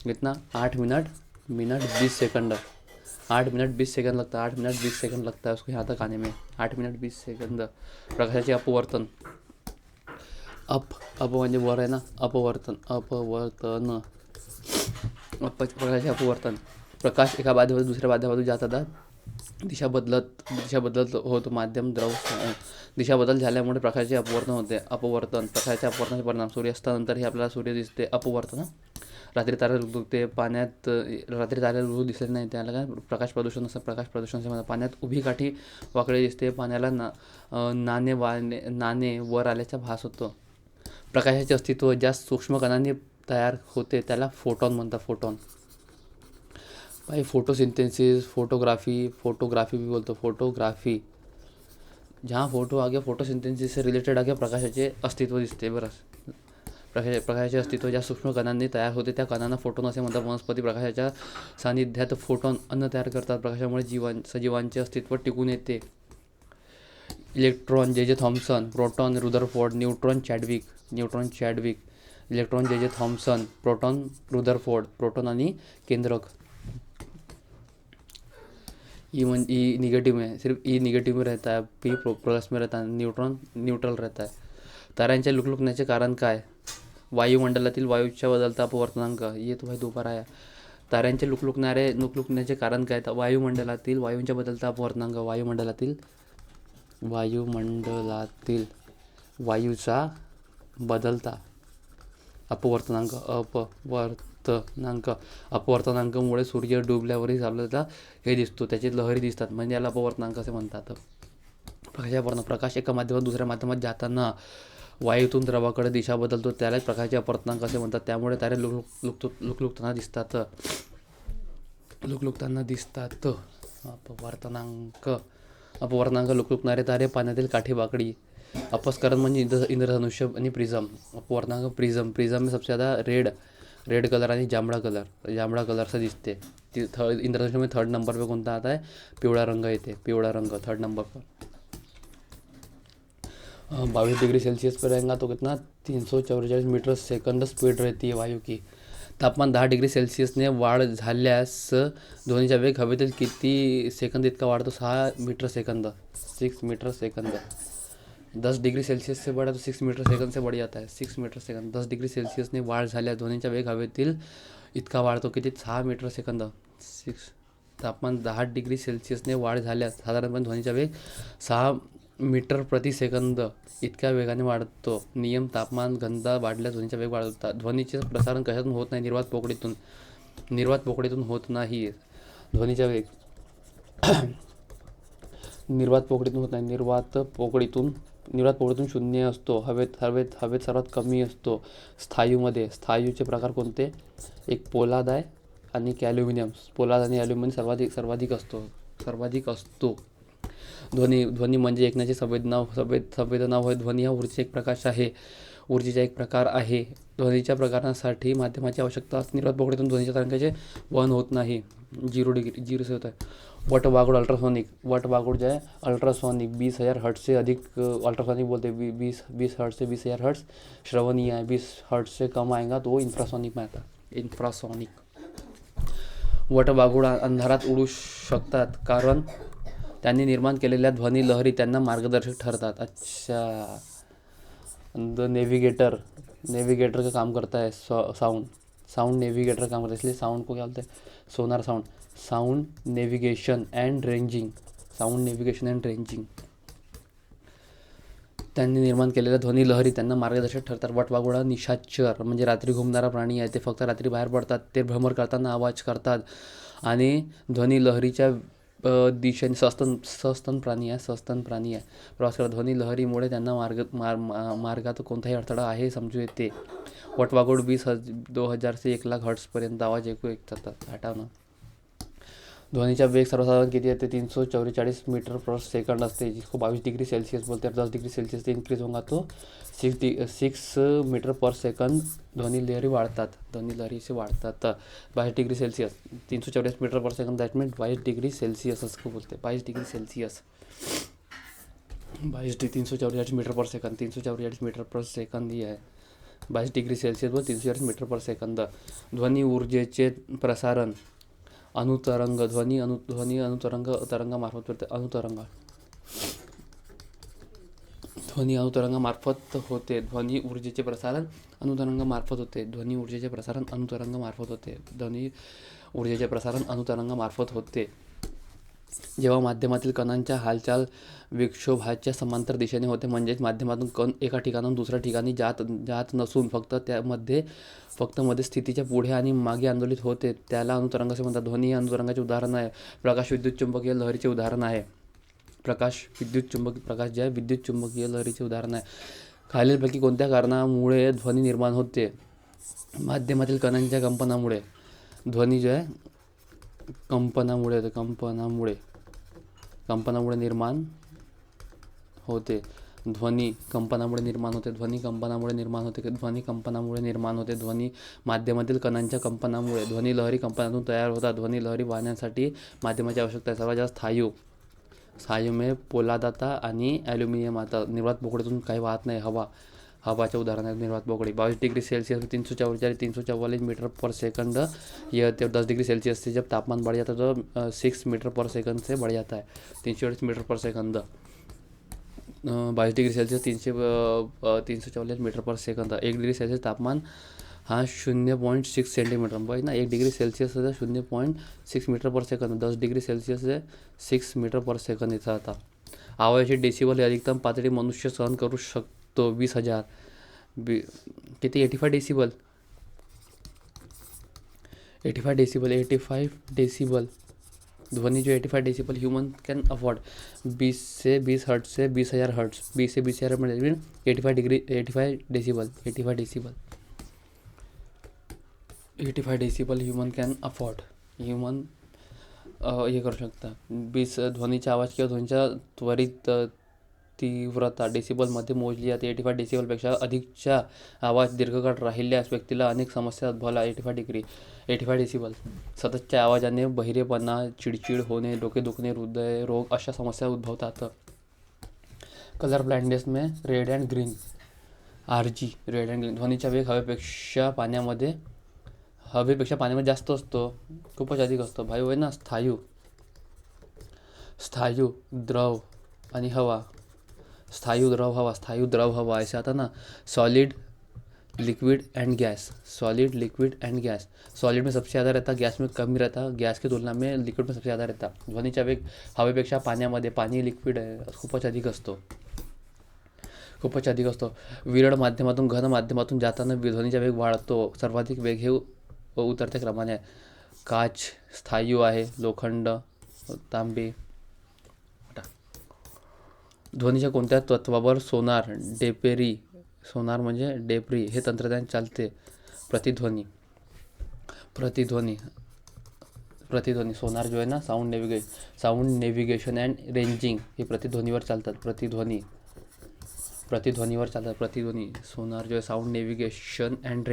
कितना? 8 मिनट 20 सेकंड. 8 मिनट 20 सेकंड लगता है. 8 मिनट 20 सेकंड लगता है उसको यहाँ तक आने में. 8 मिनट 20 सेकंद. प्रकाशाचे अपवर्तन. म्हणजे वर आहे ना, प्रकाशाचे अपवर्तन. प्रकाश एका बाध्यापासून दुसऱ्या बाध्यापासून जात होता, दिशा बदलत होतो. माध्यम द्रव दिशा बदल झाल्यामुळे प्रकाशाचे अपवर्तन. प्रकाशाच्या अपवर्तनाचे परिणाम. सूर्यास्तानंतर हे आपल्याला सूर्य दिसते. अपवर्तन. रात्री तारे लुकते. पाण्यात रात्री तारे दिसत नाही, त्याला काय प्रकाश प्रदूषण असतं. प्रकाश प्रदूषणाचे पाण्यात उभी काठी वाकडी दिसते. पाण्याला नाणे वर आल्याचा भास होतो. प्रकाशाचे अस्तित्व. ज्या सूक्ष्म कणांनी तयार होते त्याला फोटॉन म्हणतात. फोटॉन भाई फोटोसिंथेसिस, फोटोग्राफी भी बोलतो. फोटोग्राफी जहाँ फोटो आ गया, फोटोसिंथेसिस से रिलेटेड आ गया, प्रकाशाचे अस्तित्व दिसते. बरं, प्रकाशाचे अस्तित्व ज्या सूक्ष्म कणांनी तयार होते त्या कणांना फोटोन असे म्हणतात. वनस्पती प्रकाशाच्या सानिध्यात फोटॉन अन्न तयार करतात. प्रकाशामुळे सजीवांचे अस्तित्व टिकून येते. Electron J Thomson, proton Rutherford, neutron Chadwick, electron J Thomson, proton Rutherford, proton आणि केंद्रक. ई निगेटिव में, सिर्फ ई निगेटिव में रहता है, पी प्लस में रहता है, न्यूट्रॉन न्यूट्रल रहता है. ताऱ्यांच्या लुकलुकण्याचे कारण काय? वायुमंडलातील वायूच्या बदलता अपवर्तनांक. ये तो भाई दोबारा आया. ताऱ्यांचे लुकलुकण्याचे कारण काय? तर वायुमंडलातील वायूंच्या बदलता अपवर्तनांक. वायुमंडलातील वायूचा बदलता अपवर्तनांकामुळे सूर्य डुबल्यावरही आपल्याला हे दिसतो, त्याची लहरी दिसतात, म्हणजे याला अपवर्तनांक असे म्हणतात. प्रकाश एका माध्यमात दुसऱ्या माध्यमात जाताना वायूतून द्रवाकडे दिशा बदलतो, त्यालाच प्रकाशाचे अपवर्तनांक असे म्हणतात. त्यामुळे तारे लुकलुकताना दिसतात. अपवर्तनांक लुकलुकणारे तारे पाण्यातील काठीबाकडी. अपस्करण म्हणजे इंद्रधनुष्य आणि प्रिझम. अपवर्तनांक प्रिझम में सबसे ज़्यादा रेड कलर आणि जांभळा कलर से दिसते. इंद्रधनुष्य में 3rd नंबर पे कोणता आता है? पिवळा रंग येते. पिवळा रंग 3rd नंबर पर. 22 डिग्री सेल्सियस पर रहेगा तो कितना? 344 मीटर सेकंड स्पीड रहती है वायू की. तापमान 10 डिग्री सेल्सियसने वाढ झाल्यास ध्वनीचा वेग हवेतील किती सेकंद इतका वाढतो? 6 metre second. 6 metre second. 10 degree Celsius से बढ़ा तो 6 मीटर सेकंद से बढ़ जाता है. 6 मीटर सेकंद. 10 डिग्री सेल्सियसने वाढ झाल्यास ध्वनीचा वेग हवेतील इतका वाढतो किती? 6 मीटर सेकंद. 6. तापमान 10 डिग्री सेल्सियसने वाढ झाल्यास साधारणपणे ध्वनीचा वेग 6 मीटर प्रति सेकंद इतक्या वेगाने वाढतो. नियम: तापमान घनता वाढल्यास ध्वनीचा वेग वाढतो. ध्वनीचे प्रसारण कशातून होत नाही? निर्वात पोकळीतून होत नाही. ध्वनीचा वेग निर्वात पोकळीतून होत नाही. निर्वात पोकळीतून 0 असतो. हवेत सर्वात कमी असतो. स्थायूचे प्रकार कोणते? एक पोलाद आहे आणि ॲल्युमिनियम. पोलाद आणि ॲल्युमिनियम सर्वाधिक असतो. ध्वनी म्हणजे ऐकण्याची संवेदना होय. ध्वनी हा ऊर्जेचा एक प्रकार आहे. ध्वनीच्या प्रकारासाठी माध्यमाची आवश्यकता असते. निर्वात पोकळीतून ध्वनीच्या तरंगाचे वहन होत नाही. 0 से होता है. वटवागुड़ अल्ट्रासोनिक. वटवागुड़ जो है अल्ट्रासोनिक 20,000 हर्ट्ज से अधिक अल्ट्रासोनिक बोलते हैं. 20 हर्ट्ज से 20,000 हर्ट्ज श्रवणीय है. 20 हर्ट्ज से कम आएगा तो वो इंफ्रासोनिक में आता है. इंफ्रासोनिक. वटवागुड़ अंधारात उडू शकतात कारण त्यांनी निर्माण केलेल्या ध्वनी लहरी त्यांना मार्गदर्शक ठरतात. अच्छा. नेविगेटर का काम करता है साउंड नेविगेटर का काम करता है, इसलिए साउंड को क्या बोलते हैं? Sonar sound. Sound navigation and ranging. त्यांनी निर्माण केलेल्या ध्वनी लहरी त्यांना मार्गदर्शक ठरतात. वटवाघूळ निशाचर म्हणजे रात्री घुमणारा प्राणी आहे. ते फक्त रात्री बाहेर पडतात. ते भ्रमण करताना आवाज करतात आणि ध्वनी लहरीच्या दिशेने सस्तन प्राणी आहे. प्रवास करतात. ध्वनी लहरीमुळे त्यांना मार्गात कोणताही अडथळा आहे समजू येते. वटवाघूळ 20,000 से 1,00,000 हर्ट्जपर्यंत आवाज ऐकू शकतात. हटावणं. ध्वनीचा वेग सर्वसाधारण किती असते? 344 मीटर पर सेकंड असते, जिसको 22 डिग्री सेल्सियस बोलते हैं. 10 डिग्री सेल्सियस से इंक्रीज होगा तो 6 मीटर पर सेकंड ध्वनी लहरी से वाढतात. 22 degree Celsius 344 metre per second, that mean 22 degree Celsius उसको बोलते हैं. 22 degree Celsius 344 metre per second. 344 metre per second ही आहे. 22 डिग्री सेल्सियस व 344 मीटर पर सेकंद. ध्वनी ऊर्जेचे प्रसारण अनुतरंग. ध्वनी तरंगामार्फत होते. ध्वनी अनुतरंगामार्फत होते. ध्वनी ऊर्जेचे प्रसारण अनुतरंगामार्फत होते. जेव्हा माध्यमातील कणांच्या हालचाल विक्षोभाच्या समांतर दिशेने होते, म्हणजेच माध्यमातून कण एका ठिकाणाहून दुसऱ्या ठिकाणी जात नसून फक्त मध्ये स्थितीच्या पुढे आणि मागे आंदोलित होते, त्याला अनुतरंग असे म्हणतात. ध्वनी हे अनुतरंगाचे उदाहरण आहे. प्रकाश विद्युतचुंबकीय लहरीचे उदाहरण आहे. प्रकाश जे आहे विद्युतचुंबकीय लहरीचे उदाहरण आहे. खालीलपैकी कोणत्या कारणामुळे ध्वनी निर्माण होते? माध्यमातील कणांच्या कंपनामुळे ध्वनी जो आहे कंपनामुळे निर्माण होते. ध्वनी कंपनामुळे निर्माण होते. ध्वनी कंपनामुळे निर्माण होते. ध्वनी कंपनामुळे निर्माण होते. ध्वनी माध्यमातील कणांच्या कंपनामुळे ध्वनी लहरी कंपनातून तयार होतात. ध्वनी लहरी वाहण्यासाठी माध्यमाची आवश्यकता आहे. सर्वात जास्त स्थायू पोलादाता आणि ॲल्युमिनियम. आता निर्वात पोकळीतून काही वाहत नाही. हवाचे उदाहरण आहे निर्वात पोकळी. 22 degree Celsius 344 metre per second यह 10 डिग्री सेल्सियस से जब तापमान बढ़ जाता है तो 6 मीटर पर सेकंड से बढ़ जाता है. 348 metre per second. 22 degree Celsius 344 metre per second. 1 degree Celsius तापमान हा 0.6 सेंटीमीटर. बघ ना, 1 degree Celsius 0.6 metre per second. 10 degree Celsius 6 metre per second इथं आता. आवाजाची डेसिबल ही अधिकतम पातळी मनुष्य सहन करू शकतो 20,000. किती? 85 डेसिबल. 85 डेसिबल. ध्वनि जो 85 decibel human can afford. 20 say 20 hertz से 20,000 हर्ट्ज. 20 से 20,000 मतलब 85 decibel. 85 decibel human can afford. Human हे करू शकता. 20 ध्वनीचा आवाज किंवा ध्वनीच्या त्वरित तीव्रता डेसिबलमध्ये मोजली जाते. 85 डेसिबलपेक्षा अधिकचा आवाज दीर्घकाळ राहिल्यास व्यक्तीला अनेक समस्या उद्भवल्या. 85 डेसिबल. सततच्या आवाजाने बहिरेपणा, चिडचिड होणे, डोके दुखणे, हृदयरोग अशा समस्या उद्भवतात. कलर ब्लाइंडनेस में red and green. RG red and green. ध्वनीचा वेग हवेपेक्षा पाण्यामध्ये जास्त असतो. खूपच अधिक असतो. वायू आहे ना, स्थायू द्रव आणि हवा. स्थायू द्रव हवा ऐसे आता ना. Solid liquid end gas. Solid में सबसे ज़्यादा रहता, गैस में कम रहता. गैस की तुलना में लिक्विड में सबसे ज़्यादा रहता. ध्वनीचा वेग हवेपेक्षा पाणी लिक्विड आहे खूपच अधिक असतो. विरळ माध्यमातून घन माध्यमातून जाताना ध्वनीचा वेग वाढतो. सर्वाधिक वेग हे उतरत्या क्रमाने आहे. काच स्थायू आहे. लोखंड, तांबे. ध्वनीच्या कोणत्या तत्वावर सोनार म्हणजे डेप्री हे तंत्रज्ञान चालते? प्रतिध्वनी. सोनार जो आहे ना, साऊंड नेव्हिगेशन अँड रेंजिंग हे प्रतिध्वनीवर चालतात. प्रतिध्वनीवर चालतात. सोनार जो आहे साऊंड नेव्हिगेशन अँड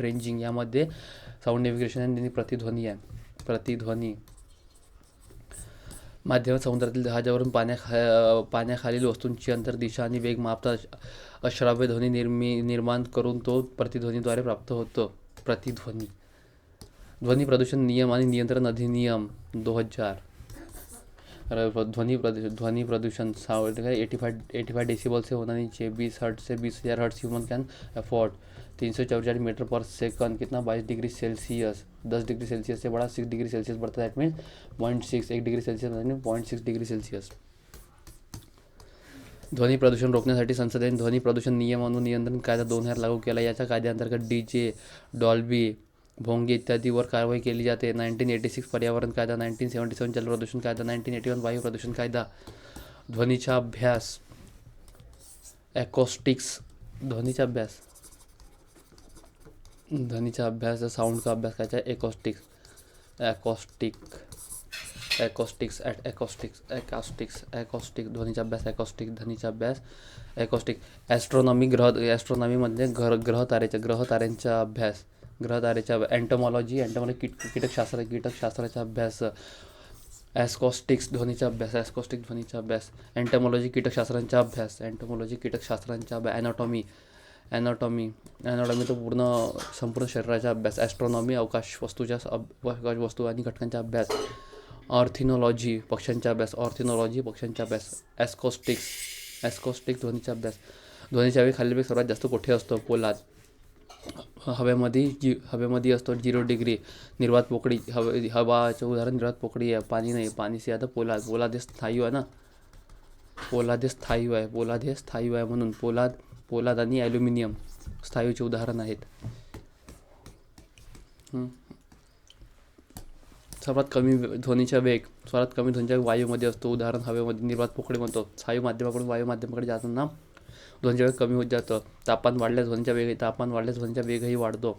रेंजिंग यामध्ये साऊंड नेव्हिगेशन आणि प्रतिध्वनी आहे. माध्यमात समुद्रातील जहाजावरून पाण्याखालील वस्तूंची अंतर, दिशा आणि वेग मापतात. अश्राव्य ध्वनी निर्माण करून तो प्रतिध्वनीद्वारे प्राप्त होतो. प्रतिध्वनी. ध्वनी प्रदूषण नियम आणि नियंत्रण अधिनियम 2000. ध्वनी प्रदूषण 85 डेसिबल से होना नीचे. 20 हर्ट्ज से 20,000 hertz human can afford. 344 metre per second. कितना? 22 डिग्री सेल्सियस. 10 डिग्री सेल्सियस से बड़ा 6 डिग्री सेल्सियस बढ़ता है. That means 0.6. 1 डिग्री सेल्सियस म्हणजे 0.6 डिग्री सेल्सियस. ध्वनी प्रदूषण रोखण्यासाठी संसदेने ध्वनी प्रदूषण नियम आणि नियंत्रण कायदा 2000 लागू केला. याच्या कायद्याअंतर्गत DJ, डॉल्बी, भोंगे इत्यादीवर कारवाई केली जाते. 1986 पर्यावरण कायदा. 1977 जल प्रदूषण कायदा. 1981 वायू प्रदूषण कायदा. ध्वनीचा अभ्यास. ॲकोस्टिक्स. ध्वनीचा अभ्यास साउंड का अभ्यास करायचा आहे. ॲकॉस्टिक. ध्वनीचा अभ्यास. ॲकॉस्टिक. ॲस्ट्रॉनॉमी म्हणजे ग्रह ताऱ्यांचा अभ्यास. एंटोमॉलॉजी कीटकशास्त्राचा अभ्यास. ॲस्कॉस्टिक्स ध्वनीचा अभ्यास. एंटोमॉलॉजी कीटकशास्त्रांचा अभ्यास. ॲनाटॉमी तो संपूर्ण शरीराचा अभ्यास. ॲस्ट्रॉनॉमी अवकाश वस्तू आणि घटकांचा अभ्यास. ऑर्थिनॉलॉजी पक्ष्यांचा अभ्यास. ॲस्कॉस्टिक ध्वनीचा अभ्यास. ध्वनीचा वेग खालील वेग सर्वात जास्त कुठे असतो? पोलाद. हवेमध्ये असतो 0 डिग्री. निर्वात पोकळी. हवाचं उदाहरण निर्वात पोकळी आहे. पाणी नाही. पाणी से आता पोलाद हे स्थायू आहे ना. पोलाद हे स्थायू आहे म्हणून पोलाद आणि ॲल्युमिनियम स्थायूचे उदाहरण आहेत. सर्वात कमी ध्वनीचा वेग वायूमध्ये असतो. उदाहरण हवेमध्ये निर्वात पोकळी म्हणतो. स्थायू माध्यमाकडून वायू माध्यमाकडे जाताना ध्वनीचा वेग कमी होत जातो. तापमान वाढल्यास ध्वनीचा वेगही वाढतो.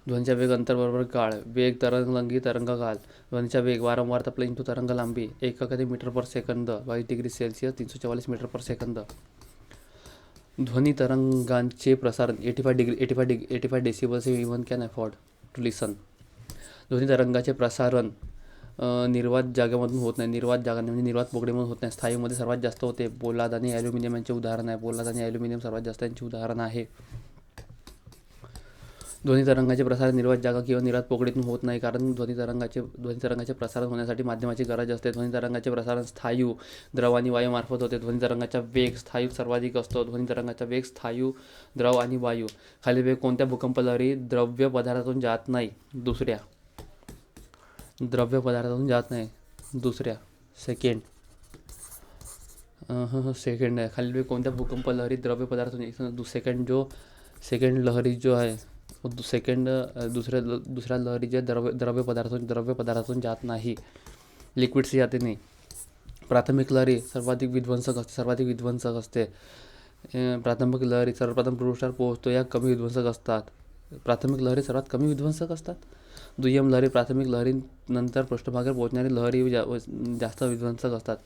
ध्वनीचा वेग अंतरबरोबर काळ. वेग तरंगलंबी तरंगकाळ. ध्वनीचा वेग वारंवारता इंटू तरंग लांबी एककाने metre per second 22 degree Celsius 344 metre per second. ध्वनी तरंगांचे प्रसारण 85 decibels even can afford to listen. ध्वनी तरंगाचे प्रसारण निर्वात जागेमधून होत नाही. निर्वात पोकळीमधून होत नाही. स्थायूमध्ये सर्वात जास्त होते. पोलाद आणि ॲल्युमिनियम यांचे उदाहरण आहे. पोलाद आणि ॲल्युमिनियम सर्वात जास्त यांचे उदाहरण आहे. ध्वनी तरंगाचे प्रसारण निर्वात जागा किंवा निर्वात पोकळीतून होत नाही, कारण ध्वनी तरंगाचे प्रसारण होण्यासाठी माध्यमाची गरज असते. ध्वनी तरंगाचे प्रसारण स्थायू, द्रव आणि वायू मार्फत होते. ध्वनी तरंगाचा वेग स्थायू सर्वाधिक असतो. ध्वनी तरंगाचा वेग स्थायू, द्रव आणि वायू. खालील वेग कोणत्या भूकंप लहरी द्रव्य पदार्थातून जात नाही? दुसऱ्या. सेकंड आहे. खालील वेग कोणत्या भूकंप लहरी द्रव्य पदार्थातून सेकंड लहरी जो आहे दुसऱ्या लहरी जे द्रव्य पदार्थातून जात नाही, लिक्विड्स जाते नाही. प्राथमिक लहरी सर्वाधिक विध्वंसक असते. प्राथमिक लहरी सर्वप्रथम पृष्ठावर पोहोचतो या कमी विध्वंसक असतात. प्राथमिक लहरी सर्वात कमी विध्वंसक असतात. दुय्यम लहरी प्राथमिक लहरीनंतर पृष्ठभागावर पोहोचणारी लहरी जास्त विध्वंसक असतात.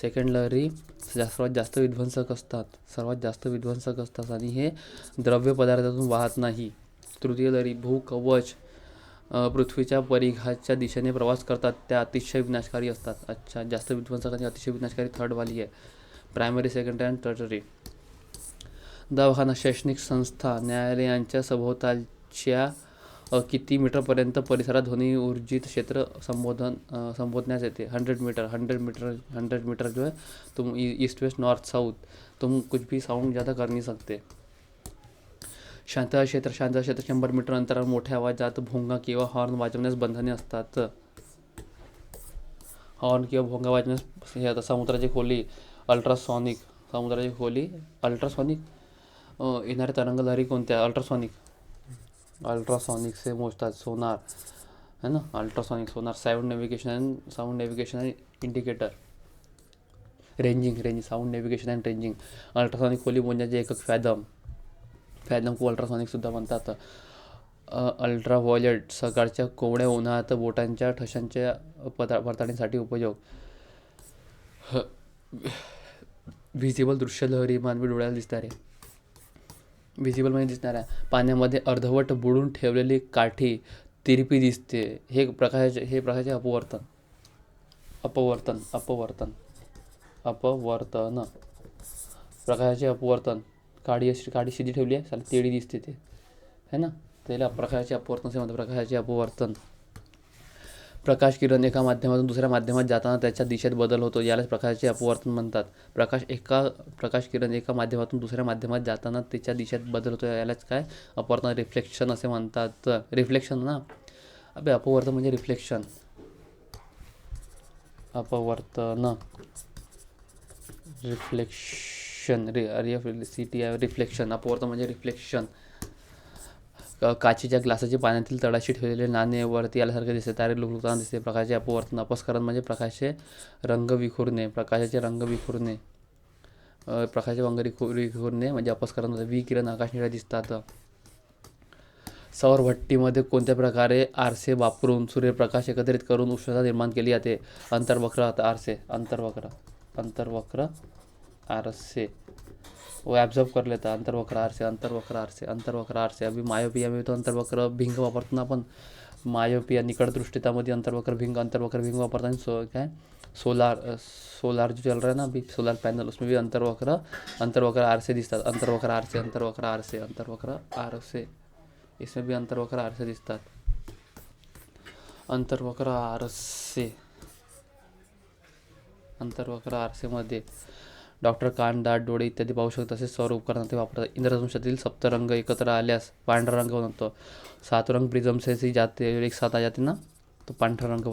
सेकंड लहरी सर्वात जास्त विध्वंसक असतात आणि हे द्रव्य पदार्थातून वाहत नाही. तृतीय लहरी भूकवच पृथ्वीच्या परिघाच्या दिशेने प्रवास करतात. त्या अतिशय विनाशकारी असतात. अच्छा, जास्त विध्वंसक आणि अतिशय विनाशकारी थर्डवाली आहे. प्रायमरी, सेकंडरी आणि टर्टरी. दवाखाना, शैक्षणिक संस्था, न्यायालयांच्या सभोवतालच्या किती मीटरपर्यंत परिसरात ध्वनी ऊर्जित क्षेत्र संबोधण्यास येते? 100 मीटर जो है तुम ईस्ट वेस्ट नॉर्थ साउथ तुम कुछ भी साउंड ज़्यादा कर नहीं सकते. शांत क्षेत्र 100 मीटर अंतरावर मोठ्या आवाजात भोंगा किंवा हॉर्न वाजवण्यास बंधने असतात. हॉर्न किंवा भोंगा वाजवण्यास हे आता समुद्राची खोली अल्ट्रासॉनिक येणाऱ्या तरंग लहरी कोणत्या? अल्ट्रासॉनिक से मोजतात. सोनार है ना, अल्ट्रासॉनिक सोनार. साऊंड नेविगेशन आणि indicator. Ranging sound navigation and ranging. Ultrasonic खोली मोजण्याचे एकक फॅथम को अल्ट्रासॉनिक सुद्धा म्हणतात. अल्ट्राव्हायोलेट सकाळच्या कोवळ्या उन्हात बोटांच्या ठशांच्या पडताळणीसाठी उपयोग. व्हिजिबल दृश्य लहरी मानवी डोळ्याला दिसणारे. व्हिजिबल म्हणजे दिसणाऱ्या. पाण्यामध्ये अर्धवट बुडून ठेवलेली काठी तिरपी दिसते. हे प्रकाशाचे अपवर्तन. प्रकाशाचे अपवर्तन. काडी शिदी ठेवली आहे, तेडी दिसते ते है ना, त्याला प्रकाशाचे अपवर्तन असे म्हणतात. प्रकाशाचे अपवर्तन. प्रकाश किरण एका माध्यमातून दुसऱ्या माध्यमात जाताना त्याच्या दिशेत बदल होतो, यालाच प्रकाशाचे अपवर्तन म्हणतात. प्रकाश किरण एका माध्यमातून दुसऱ्या माध्यमात जाताना त्याच्या दिशेत बदल होतो, यालाच काय? अपवर्तन, रिफ्लेक्शन असे म्हणतात. रिफ्लेक्शन ना, अपवर्तन म्हणजे रिफ्लेक्शन. रिफ्लेक्शन. अपवर्तन म्हणजे रिफ्लेक्शन. काचेच्या ग्लासाचे पाण्यातील तळाशी ठेवलेले नाणे वरती आल्यासारखे दिसते, तारे लुकलुकताना दिसते. प्रकाशाचे अपवर्तन. अपस्खलन म्हणजे प्रकाशाचे रंग विखुरणे म्हणजे अपस्खलन होते. विकिरण आकाश निळ्या दिसतात. सौर भट्टीमध्ये कोणत्या प्रकारे आरसे वापरून सूर्यप्रकाश एकत्रित करून उष्णता निर्माण केली जाते? अंतर्वक्र आरसे वो ॲब्झॉर्ब कर लेता. अंतर्वक्र आरसे. अभी मायोपियामध्ये तो अंतर्वक्र भिंग वापरतो ना आपण. मायोपिया निकटदृष्टितामध्ये अंतर्वक्र भिंग वापरता. काय सोलार जो चल रहा है ना अभी, सोलार पैनल, उसमें भी अंतर्वक्र आरसे दिसतात. अंतर्वक्र आरसे इसमें भी अंतर्वक्र आरसे दिसतात. अंतर्वक्र आरसेमध्ये डॉक्टर कान, दात, डोळे इत्यादी पाहू शकतात. तसेच सौर उपकरणात ते वापरतात. इंद्रधनुष्यातील सप्तरंग एकत्र आल्यास पांढरा रंग बनतो. 7 रंग प्रिझम से जाते, एक साथ आ जाते ना, तो पांढरा रंग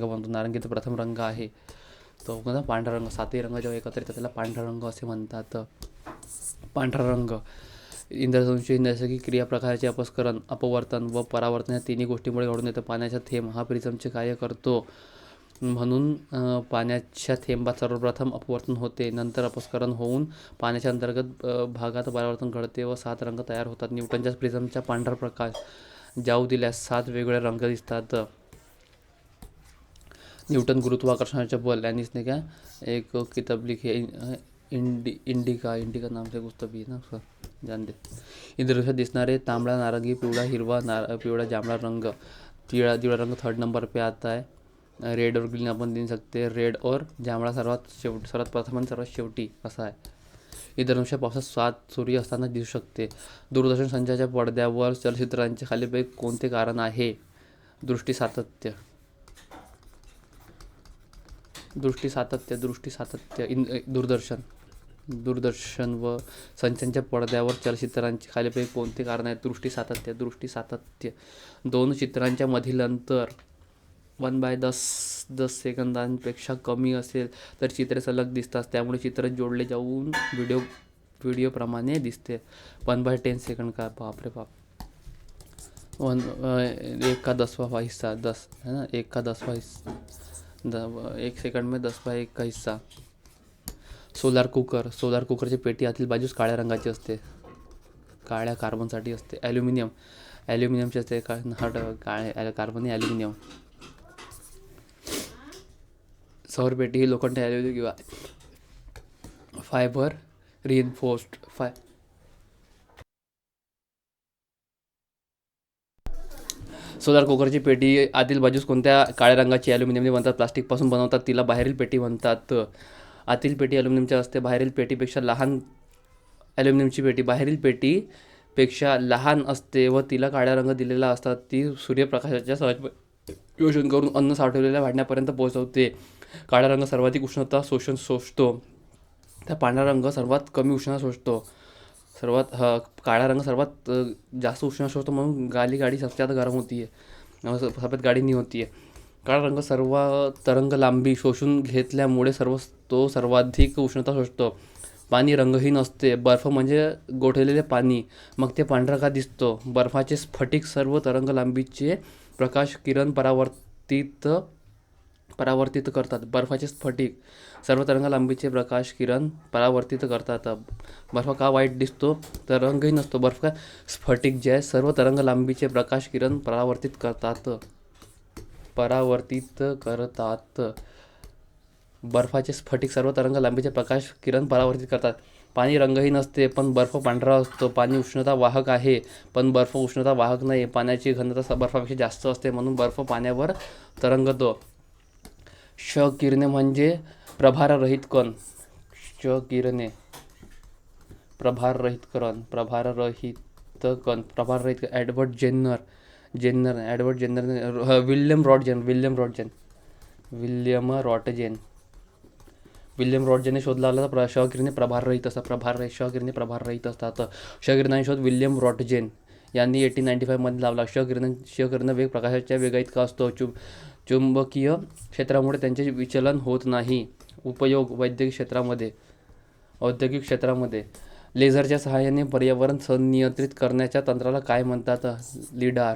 बनतो. नारंगी तो प्रथम रंग आहे, तो कोणता? पांढरा रंग. 7ही रंग जेव्हा एकत्र येतात त्याला पांढरा रंग असे म्हणतात. पांढरा रंग. इंद्रधनुष्य नैसर्गिक क्रिया प्रकाशाचे अपवर्तन व परावर्तन या तिन्ही गोष्टींमुळे घडून येतं. पाण्याचा थेंब हा प्रिझमचे कार्य करतो. म्हणून पाण्याच्या थेंबात सर्वप्रथम अपवर्तन होते, नंतर अपस्खलन होऊन पाण्याच्या अंतर्गत भागात परावर्तन घडते व 7 रंग तयार होतात. न्यूटनच्या प्रिझमचा पांढरा प्रकाश जाऊ दिल्यास 7 वेगवेगळे रंग दिसतात. न्यूटन गुरुत्वाकर्षणाचे बल यांनीच नाही का एक किताब लिखी है, इंडिका नाम से पुस्तक भी है ना उसका, जान दे. इंद्रधनुष्यात दिसणारे तांबडा, नारंगी, पिवळा, हिरवा, पिवळा, जांभळा रंग, तिळा रंग 3rd नंबर पे आता है. रेड और ग्रीन आपण देऊ शकते. रेड और जांभळा सर्वात प्रथम आणि सर्वात शेवटी असा आहे. इंद्रधनुष्य पावसात 7 सूर्य असताना दिसू शकते. दूरदर्शन संचाच्या पडद्यावर चलचित्रांचे खालीलपैकी कोणते कारण आहे? दृष्टी सातत्य. दूरदर्शन व संचांच्या पडद्यावर चलचित्रांची खालीलपैकी कोणते कारण आहे? दृष्टी सातत्य. 2 चित्रांच्या मधील अंतर 1/10 सेकंदांपेक्षा कमी असेल तर चित्रे सलग दिसतात, त्यामुळे चित्र जोडले जाऊन व्हिडिओप्रमाणे दिसते. 1/10 सेकंड का, बाप रे बाप. 1/10वां हिस्सा 10 है ना, 1/10वां हिस्सा 1 सेकंड में 10/1 का हिस्सा. सोलार कुकरची पेटी आतील बाजूस काळ्या रंगाची असते, काळ्या कार्बनसाठी असते. ॲल्युमिनियमची असते, काळे कार्बन आणि ॲल्युमिनियम. सौरपेटी ही लोखंड किंवा फायबर रिइन्फोर्स्ड सोलार कुकरची पेटी आतील बाजूस कोणत्या काळ्या रंगाची ॲल्युमिनियमने बनतात, प्लास्टिकपासून बनवतात, तिला बाहेरील पेटी म्हणतात. आतील पेटी ॲल्युमिनियमची असते, बाहेरील पेटीपेक्षा लहान. ॲल्युमिनियमची पेटी बाहेरील पेटीपेक्षा लहान असते व तिला काळा रंग दिलेला असतात. ती सूर्यप्रकाशाच्या सहज शोषण करून अन्न साठवलेल्या भांड्यापर्यंत पोहोचवते. काळा रंग सर्वाधिक उष्णता शोषतो, तर पांढरा रंग सर्वात कमी उष्णता शोषतो. काळा रंग सर्वात जास्त उष्णता शोषतो, म्हणून गाडी सबसे ज़्यादा गर्म होती है, सफेद गाडी नहीं होती है. काळा रंग सर्व तरंग लांबी शोषून घेतल्यामुळे तो सर्वाधिक उष्णता शोषतो. पाणी रंगहीन असते. बर्फ म्हणजे गोठवलेले पाणी, मग ते पांढरा का दिसतो? बर्फाचे स्फटिक सर्व तरंग लांबीचे प्रकाश किरण परावर्तित करतात. बर्फाचे स्फटिक सर्व तरंग लांबीचे प्रकाश किरण परावर्तित करतात. बर्फ का वाईट दिसतो? तर रंगहीन असतो. बर्फ का स्फटिक जे आहे सर्व तरंग लांबीचे प्रकाश किरण परावर्तित करतात. बर्फाचे स्फटिक सर्व तरंग लांबीचे प्रकाश किरण परावर्तित करतात. पाणी रंगहीन असते, पण बर्फ पांढरा असतो. पाणी उष्णता वाहक आहे, पण बर्फ उष्णता वाहक नाही. पाण्याची घनता बर्फापेक्षा जास्त असते, म्हणून बर्फ पाण्यावर तरंगतो. क्ष किरणे म्हणजे प्रभाररहित कण. एडवर्ड जेन्नर विल्यम रॉटजेनने शोध लावला तर क्षकिरणे प्रभाररहित असतात. क्षकिरणांचा शोध विल्यम रॉटजेन यांनी 1895 मध्ये लावला. क्षकिरण वेग प्रकाशाच्या वेगाइतका असतो. चुंबकीय क्षेत्रामुळे त्यांचे विचलन होत नाही. उपयोग औद्योगिक क्षेत्रामध्ये लेझरच्या सहाय्याने पर्यावरण संनियंत्रित करण्याच्या तंत्राला काय म्हणतात? लेझर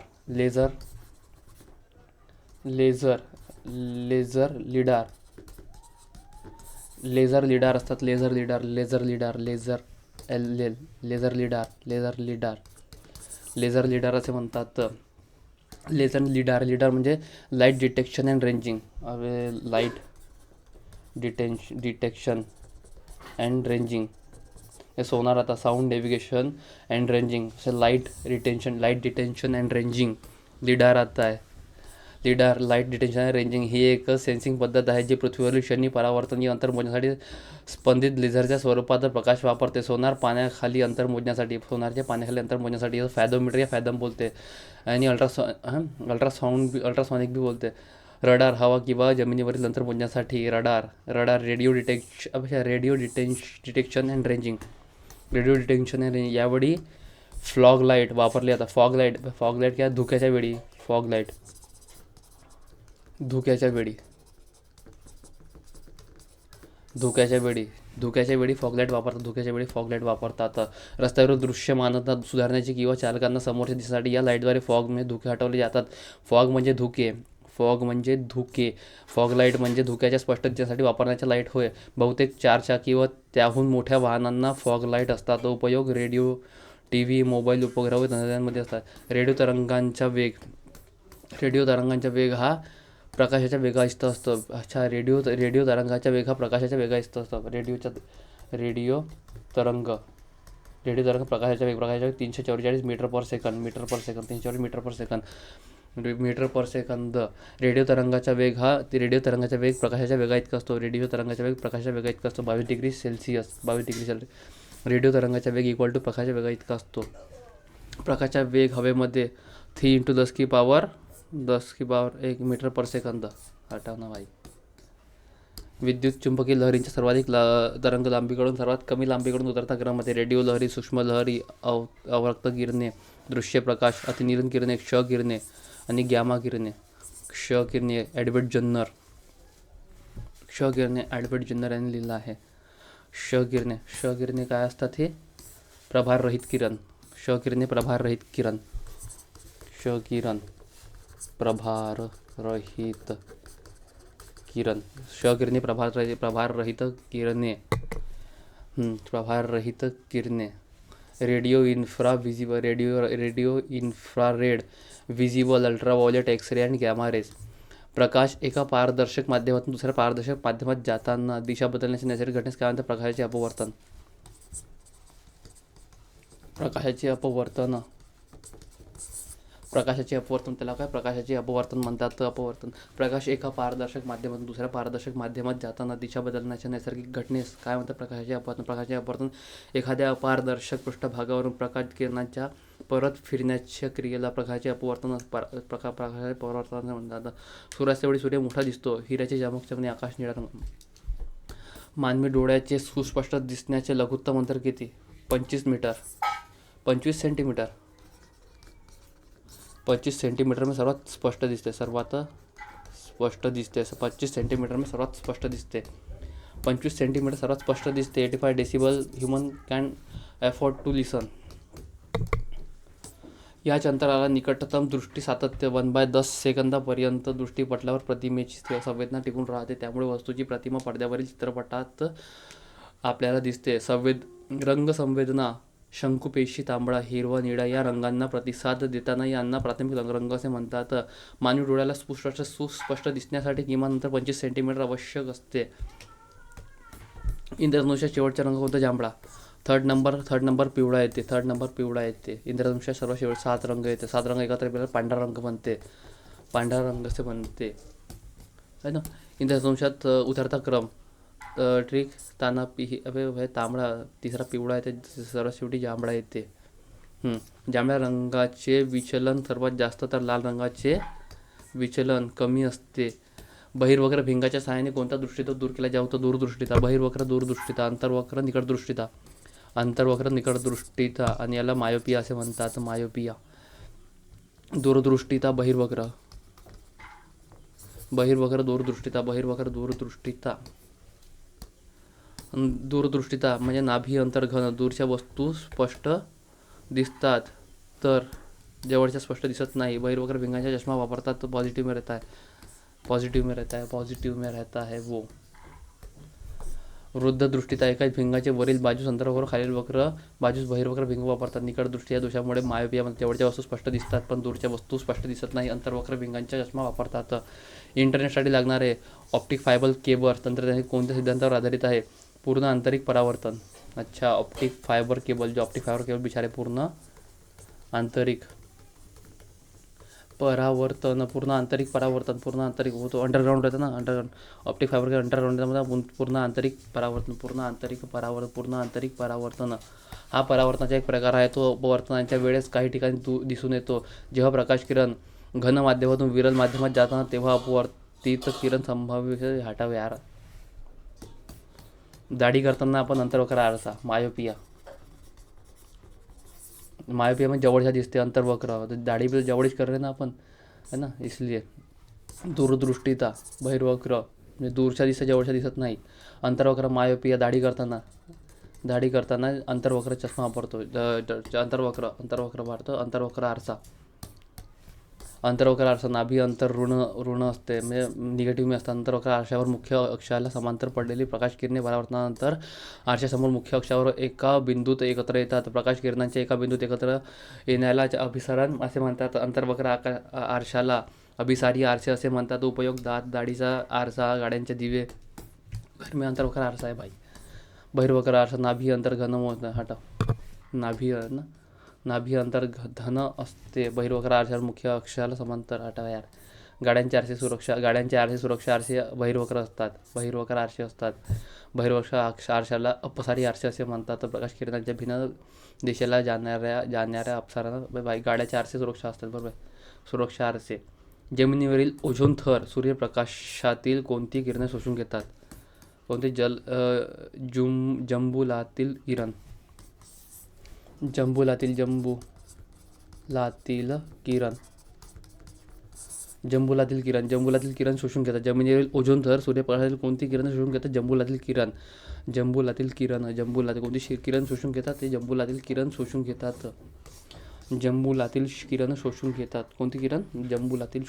लिडार असतात. लेझर लिडार असे म्हणतात. लिडार म्हणजे लाईट डिटेक्शन अँड रेंजिंग. हे सोनार आता sound navigation and ranging. Light detection and ranging lidar आता आहे. लाईट डिटेन्शन अँड रेंजिंग ही एक सेन्सिंग पद्धत आहे जी पृथ्वीवरील क्षणी परावर्तनीय अंतर मोजण्यासाठी स्पंदित लेझरच्या स्वरूपात प्रकाश वापरते. सोनारचे पाण्याखाली अंतर मोजण्यासाठी फॅथोमीटर या फॅथम बोलते आणि अल्ट्रासॉनिक भी बोलते. रडार हवा किंवा जमिनीवरील अंतर मोजण्यासाठी रेडिओ डिटेक्शन अँड रेंजिंग. यावेळी फॉग लाईट वापरली जातात. फॉग लाईट किंवा धुक्याच्या वेळी फॉग लाईट वापरतात. रस्त्यावर दृश्यमानता सुधारण्याची किंवा चालकांना समोरच्या दिसण्यासाठी या लाईटद्वारे फॉगमध्ये धुके हटवले जातात. फॉग म्हणजे धुके. फॉग म्हणजे धुके. फॉग लाईट म्हणजे धुक्याच्या स्पष्ट दिसण्यासाठी वापरण्याच्या लाईट होय. बहुतेक चारचाकी व त्याहून मोठ्या वाहनांना फॉग लाईट असतात. उपयोग रेडिओ, TV, मोबाईल उपग्रह व तंत्रज्ञानामध्ये असतात. रेडिओ तरंगांचा वेग हा प्रकाशाच्या वेगा इतका असतो. अच्छा, रेडिओ तरंगाचा वेग हा प्रकाशाच्या वेगा इतका असतो. रेडिओ तरंग प्रकाशाच्या वेग 344 metre per second 344 metre per second. Radio तरंगाचा वेग प्रकाशाच्या वेगा इतका असतो. रेडिओ तरंगाचा वेग प्रकाशाच्या वेगा इतका असतो. 22 डिग्री सेल्सिअस. रेडिओ तरंगाचा वेग इक्वल टू प्रकाशाच्या वेगा इतका असतो. प्रकाशाचा वेग हवेमध्ये 3 × 10⁻1 मीटर पर सेकंद. हटावना भाई. विद्युत चुंबकीय लहरींच्या सर्वाधिक तरंग लांबीकडून सर्वात कमी लांबीकडून उतरता क्रमामध्ये रेडिओ लहरी, सूक्ष्म लहरी, अवरक्त किरणे, दृश्य प्रकाश, अतिनील किरणे, क्ष किरणे आणि गॅमा किरणे. क्ष किरणे ॲडवर्ड जन्नर यांनी लिहिलं आहे. क्ष किरणे काय असतात? हे प्रभाररहित किरण. क्ष किरणे प्रभाररहित किरण. प्रभाररहित किरणे. Radio infrared, visible, ultraviolet, X-ray आणि गॅमा रेज. प्रकाश एका पारदर्शक माध्यमातून दुसऱ्या पारदर्शक माध्यमात जाताना दिशा बदलण्याच्या नैसर्गिक घटनेस काय म्हणतात? प्रकाशाचे अपवर्तन. त्याला काय प्रकाशाचे अपवर्तन म्हणतात. प्रकाश एका पारदर्शक माध्यमातून दुसऱ्या पारदर्शक माध्यमात जाताना दिशा बदलण्याच्या नैसर्गिक घटनेस काय म्हणतात? प्रकाशाचे अपवर्तन. एखाद्या अपारदर्शक पृष्ठभागावरून प्रकाश किरणांच्या परत फिरण्याच्या क्रियेला प्रकाशाचे अपवर्तन म्हणतात. सूर्यास्तावेळी सूर्य मोठा दिसतो. हिऱ्याचे चमकणे, आकाश निळा रंग. मानवी डोळ्याचे सुस्पष्ट दिसण्याचे लघुत्तम अंतर किती? 25 सेंटीमीटर. 25 सेंटीमीटर में सर्वात स्पष्ट दिसते. 25 सेंटीमीटर सर्वात स्पष्ट दिसते. 85 decibel human can afford to listen. याच अंतराला निकटतम दृष्टी सातत्य 1/10 सेकंदापर्यंत दृष्टीपटलावर प्रतिमेची संवेदना टिकून राहते. त्यामुळे वस्तूची प्रतिमा पडद्यावरील चित्रपटात आपल्याला दिसते. रंगसंवेदना. शंकुपेशी तांबडा, हिरवा, निळा या रंगांना प्रतिसाद देताना यांना प्राथमिक रंग असे म्हणतात. मानवी डोळ्याला सुस्पष्ट दिसण्यासाठी किमान अंतर 25 सेंटीमीटर आवश्यक असते. इंद्रधनुष्यात शेवटचा रंग कोणता? जांभळा. थर्ड नंबर पिवळा येते. इंद्रधनुष्यात सर्व शेवट 7 रंग येते. 7 रंग एकत्र केल्यावर पांढरा रंग असे बनते है ना. इंद्रधनुष्यात उतरता क्रम. ट्रिक ताना तांबडा, तिसरा पिवळा येते, सर्वात शेवटी जांभळा येते. जांभळ्या रंगाचे विचलन सर्वात जास्त तर लाल रंगाचे विचलन कमी असते. बहिर्वक्र भिंगाच्या सहाय्याने कोणता दृष्टिता दूर केला जातो? दूरदृष्टिता. बहिर्वक्र दूरदृष्टिता, अंतर्वक्र निकटदृष्टिता आणि याला मायोपिया असे म्हणतात. दूरदृष्टिता, दूरदृष्टिता म्हणजे नाभी अंतर्घन. दूरच्या वस्तू स्पष्ट दिसतात तर जवळच्या स्पष्ट दिसत नाही. बहिर्वक्र भिंगाचा चष्मा वापरतात तो पॉझिटिव्ह में रहता है वो. वृद्ध दृष्टिता एकाच भिंगाचे वरील बाजूस अंतर्वक्र, खालील वक्र बाजूस बहिर्वक्र भिंग वापरतात. निकट दृष्टी या दोषामुळे मायोपियामध्ये जवळच्या वस्तू स्पष्ट दिसतात पण दूरच्या वस्तू स्पष्ट दिसत नाही. अंतर्वक्र भिंगांचा चष्मा वापरतात. इंटरनेटसाठी लागणारे ऑप्टिक फायबर केबल तंत्रज्ञान कोणत्या सिद्धांतावर आधारित आहे? पूर्ण आंतरिक परावर्तन. अच्छा, ऑप्टिक फायबर केबल बिचारे पूर्ण आंतरिक परावर्तन वो तो अंडरग्राउंड रहता ना, अंडरग्राउंड. ऑप्टिक फायबर के अंडरग्राउंड पूर्ण आंतरिक परावर्तन. हा परावर्तनाचा एक प्रकार आहे. तो अपवर्तनाच्या वेळेस काही ठिकाणी दिसून येतो. जेव्हा प्रकाश किरण घन माध्यमातून विरल माध्यमात जाताना तेव्हा अपवर्तित किरण संभाव्य हटावे यार. दाढी करताना आपण अंतर्वक्र आरसा. मायोपिया में जवळच्या दिसते. अंतर्वक्र दाढ़ी पे जवळीच कर रहे ना अपन, है ना, इसलिए. दूरदृष्टिता बहिर्वक्र म्हणजे दूरच्या दिसत जवळच्या दिसत नाही. अंतर्वक्र मायोपिया दाढी करताना अंतर्वक्र चष्मा वापरतो. अंतर्वक्र आरसा. अंतर्वक्र आरसा नाभी अंतर ऋण असते, म्हणजे निगेटिव्ह असतं. अंतर्वक्र आरशावर मुख्य अक्षाला समांतर पडलेली प्रकाश किरणे परावर्तनानंतर आरशासमोर मुख्य अक्षावर एका बिंदूत एकत्र येतात. प्रकाश किरणांच्या एका बिंदूत एकत्र येण्याला अभिसरण असे म्हणतात. अंतर्वक्र आरशाला अभिसारी आरसे असे म्हणतात. उपयोग दाढीचा आरसा, गाड्यांचे दिवे, गरमी अंतर्वक्र आरसा आहे भाई. बहिर्वक्र आरसा नाभी अंतर घन हटा नाभी अंतर धन असते. बहिर्वक्र आरशावर मुख्य अक्षाला समांतर हटावा यार. गाड्यांचे आरसे सुरक्षा आरसे बहिर्वक्र असतात. बहिर्वक्र आरशाला अपसारी आरसे असे म्हणतात. प्रकाश किरणांच्या भिन्न दिशेला जाणाऱ्या अपसारांना गाड्याचे आरसे सुरक्षा असतात. बरोबर. सुरक्षा आरसे. जमिनीवरील ओझोन थर सूर्यप्रकाशातील कोणती किरणे शोषून घेतात? कोणते? जंबुलातील किरण शोषून घेतात. जमिनीवरील ओझोन थर सूर्यप्रकाशातील कोणती किरण शोषून घेतात? जंबुलातील कोणती किरण शोषून घेतात? ते जंबुलातील किरण शोषून घेतात. कोणती किरण? जंबुलातील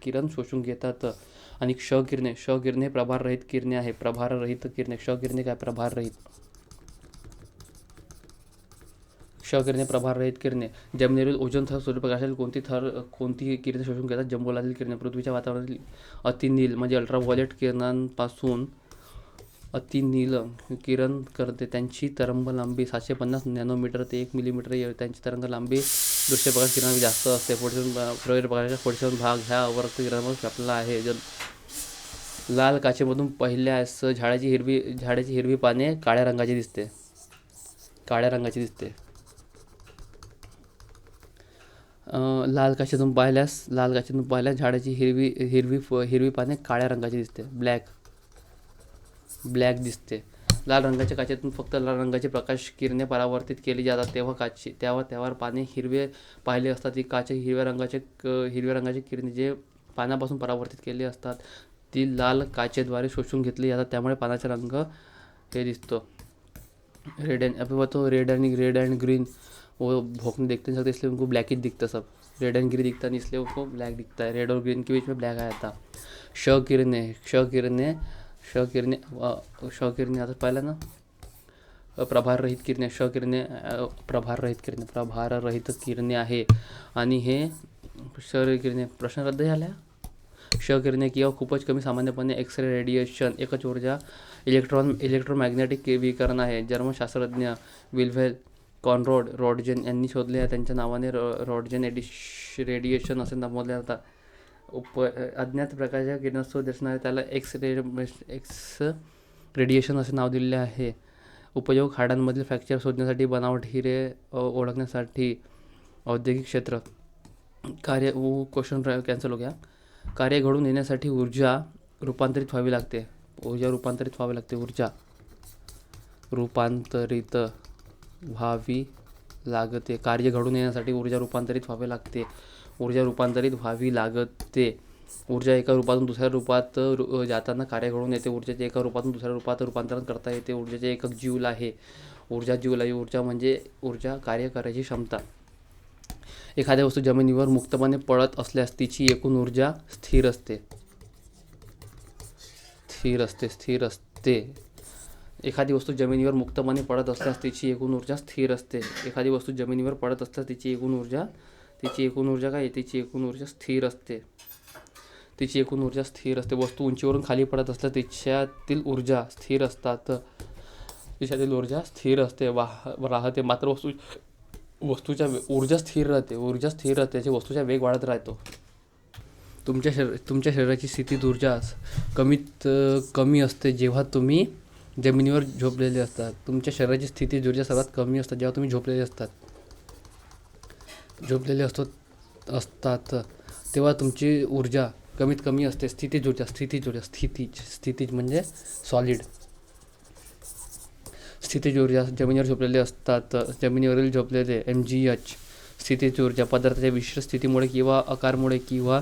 किरण शोषून घेतात. आणि क्ष किरणे प्रभाररहित किरणे आहे. क्ष किरणे काय? प्रभाररहित किरणे. जमिनीवरील ओझोन थर सूर्यप्रकाशातील कोणती किरणे शोषून घेतात? जंबुलातील किरणे. पृथ्वीच्या वातावरणातील अतिनील म्हणजे अल्ट्राव्हायोलेट किरणांपासून अतिनील किरण करते. त्यांची तरंगलांबी 750 नॅनोमीटर ते 1 मिलीमीटर. त्यांची तरंगलांबी दृश्यप्रकाश किरणांपेक्षा जास्त असते. प्रकाशाचा फोटोन भाग ह्या अवर्त किरणांवर व्यापलेला आहे. लाल काचेमधून पाहिल्यास झाडाची हिरवी पाने काळ्या रंगाची दिसते. लाल काचेतून पाहिल्यास झाडाची हिरवी पाने काळ्या रंगाची दिसते. ब्लॅक दिसते. लाल रंगाच्या काचेतून फक्त लाल रंगाचे प्रकाश किरणे परावर्तित केली जातात. तेव्हा त्यावर पाने हिरवे पाहिले असतात. ती काचे हिरव्या रंगाचे किरणे जे पानापासून परावर्तित केले असतात ती लाल काचेद्वारे शोषून घेतली जातात. त्यामुळे पानाचा रंग हे दिसतो रेड एंड ग्रीन. वो भोंकने देखते हैं इसलिए उनको ब्लैक ही दिखता सब. रेड एंड ग्रीन दिखता नहीं इसलिए उनको ब्लैक दिखता है. रेड और ग्रीन के बीच में ब्लैक आया था. क्ष किरणे आता पाहिलं ना. प्रभाररहित किरणे आहे. आणि हे किरणे प्रश्न रद्द झाला. क्ष किरणे किंवा खूपच कमी सामान्यपणे एक्स-रे रेडिएशन एकच ऊर्जा इलेक्ट्रोमॅग्नेटिक विकिरण आहे. जर्मन शास्त्रज्ञ विल्हेल्म कॉन्राड रॉन्टगेन यांनी शोधले आहे. त्यांच्या नावाने रॉन्टगेन रेडिएशन असे संबोधले जातात. अज्ञात प्रकारच्या किरणोत्सर्ग दिसणारे त्याला एक्स रेडिएशन असे नाव दिलेले आहे. उपयोग हाडांमधील फ्रॅक्चर शोधण्यासाठी, बनावट हिरे ओळखण्यासाठी, औद्योगिक क्षेत्र. क्वेश्चन कॅन्सल हो गया. कार्य घडून येण्यासाठी ऊर्जा रूपांतरित व्हावी लागते. कार्य घडून येण्यासाठी ऊर्जा रूपांतरित व्हावी लागते. ऊर्जा एका रूपातून दुसऱ्या रूपात जाताना कार्य घडून येते. ऊर्जेचे एका रूपातून दुसऱ्या रूपात रूपांतरण करता येते. ऊर्जेचे एकक जूल आहे. ऊर्जा म्हणजे ऊर्जा कार्य करायची क्षमता. एखाद्या वस्तू जमिनीवर मुक्तपणे पडत असल्यास तिची एकूण ऊर्जा स्थिर असते. एखादी वस्तू जमिनीवर मुक्तपणे पडत असल्यास तिची एकूण ऊर्जा स्थिर असते. तिची एकूण ऊर्जा स्थिर असते. वस्तू उंचीवरून खाली पडत असल्यास तिच्यातील ऊर्जा स्थिर असते, राहते. मात्र वस्तूच्या ऊर्जा स्थिर राहते. त्याची वस्तूचा वेग वाढत राहतो. तुमच्या शरीराची स्थितीज ऊर्जा कमीत कमी असते जेव्हा तुम्ही जमिनीवर झोपलेले असतात. तुमच्या शरीराची स्थितीज ऊर्जा सर्वात कमी असतात जेव्हा तुम्ही झोपलेले असतात तेव्हा तुमची ऊर्जा कमीत कमी असते. स्थितीज म्हणजे सॉलिड. स्थितीज ऊर्जा जमिनीवर झोपलेले असतात. जमिनीवरील झोपलेले mgh. स्थितीज ऊर्जा पदार्थाच्या विशिष्ट स्थितीमुळे किंवा आकारामुळे किंवा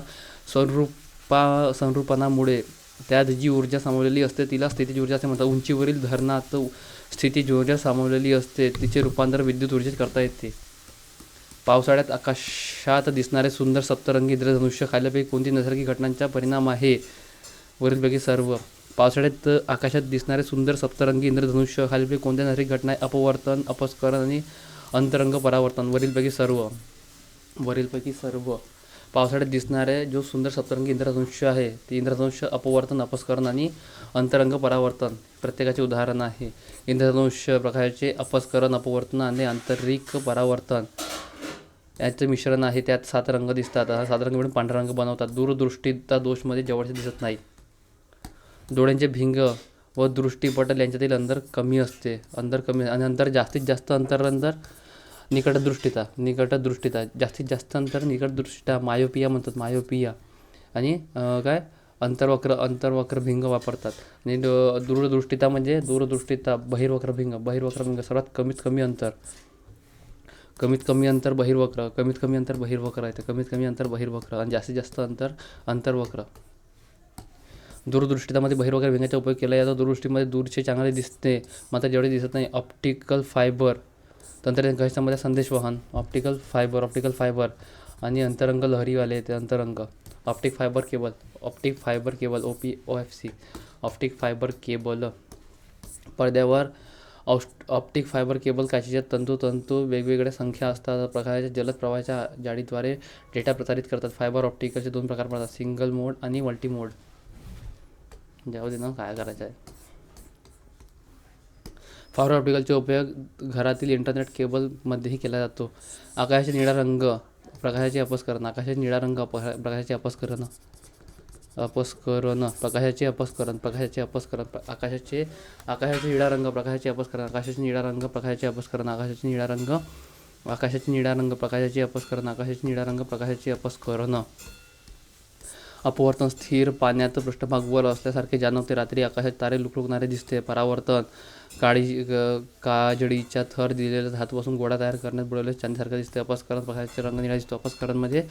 संरूपणामुळे त्यात जी ऊर्जा सामावलेली असते तिला स्थितीज ऊर्जा असे म्हणतात. उंचीवरील धरणात स्थितीज ऊर्जा सामावलेली असते. तिचे रूपांतर विद्युत ऊर्जेत करता येते. पावसाळ्यात आकाशात दिसणारे सुंदर सप्तरंगी इंद्रधनुष्य खालीलपैकी कोणती नैसर्गिक घटनांचा परिणाम आहे? वरीलपैकी सर्व. पावसाळ्यात आकाशात दिसणारे सुंदर सप्तरंगी इंद्रधनुष्य खालीलपैकी कोणत्या नैसर्गिक घटना आहे? अपवर्तन, अपस्खलन आणि अंतरंग परावर्तन. वरीलपैकी सर्व. वरीलपैकी सर्व. पावसाळ्यात दिसणारे जो सुंदर सप्तरंगी इंद्रधनुष्य आहे ते इंद्रधनुष्य अपवर्तन, अपस्खलन आणि अंतरंग परावर्तन प्रत्येकाचे उदाहरण आहे. इंद्रधनुष्य प्रकाशाचे अपस्खलन, अपवर्तन आणि आंतरिक परावर्तन याचं मिश्रण आहे. त्यात 7 रंग दिसतात. हा 7 रंग मिळून पांढरा रंग बनवतात. दूरदृष्टीचा दोषमध्ये जवळचे दिसत नाही. डोळ्यांचे भिंग व दृष्टीपटल यांच्यातील अंतर कमी असते. आणि अंतर जास्तीत जास्त अंतर निकटदृष्टिता जास्तीत जास्त अंतर निकटदृष्टिता मायोपिया म्हणतात. मायोपिया आणि काय अंतर्वक्र भिंग वापरतात. आणि दूरदृष्टिता म्हणजे बहिर्वक्र भिंग सर्वात कमीत कमी अंतर बहिर्वक्र आहे. कमीत कमी अंतर बहिर्वक्र आणि जास्तीत जास्त अंतर अंतर्वक्र. दूरदृष्टितामध्ये बहिर्वक्र भिंगाचा उपयोग केला जातो. दूरदृष्टीमध्ये दूरचे चांगले दिसते मात्र जेवढे दिसत नाही. ऑप्टिकल फायबर तंत्रज्ञान कशामध्ये संदेशवहन. ऑप्टिकल फायबर आणि अंतरंग लहरीवाले ते अंतरंग. Optic fibre cable OFC. Optic fibre cable पडद्यावर ऑप्टिक फायबर केबल काचेच्या तंतू वेगवेगळ्या संख्या असतात. प्रकाशाच्या जलद प्रवाहाच्या जाळीद्वारे डेटा प्रसारित करतात. फायबर ऑप्टिकलचे 2 प्रकार पडतात, सिंगल मोड आणि मल्टी मोड. जाऊ दे ना, काय करायचं आहे. फायबर ऑप्टिकलचा उपयोग घरातील इंटरनेट केबलमध्येही केला जातो. आकाशाचे निळा रंग प्रकाशाचे अपस्खलन. प्रकाशाचे निळा रंग प्रकाशाचे अपस्खलन. आकाशाचे निळा रंग प्रकाशाचे अपस्खलन. आकाशाचे निळा रंग प्रकाशाचे अपस्खलन. आकाशाचे निळा रंग प्रकाशाचे अपस्खलन. अपवर्तन स्थिर पाण्यात पृष्ठभाग वर असल्यासारखे जाणवते. रात्री आकाशात तारे लुकलुकणारे दिसते. परावर्तन काजळीच्या थर दिलेल्या धातूपासून गोळा तयार करण्यात बुडवलेल्या चांदीसारखा दिसते. अपस्खलन प्रकाशाचा रंग निळा दिसतो. अपस्खलनमध्ये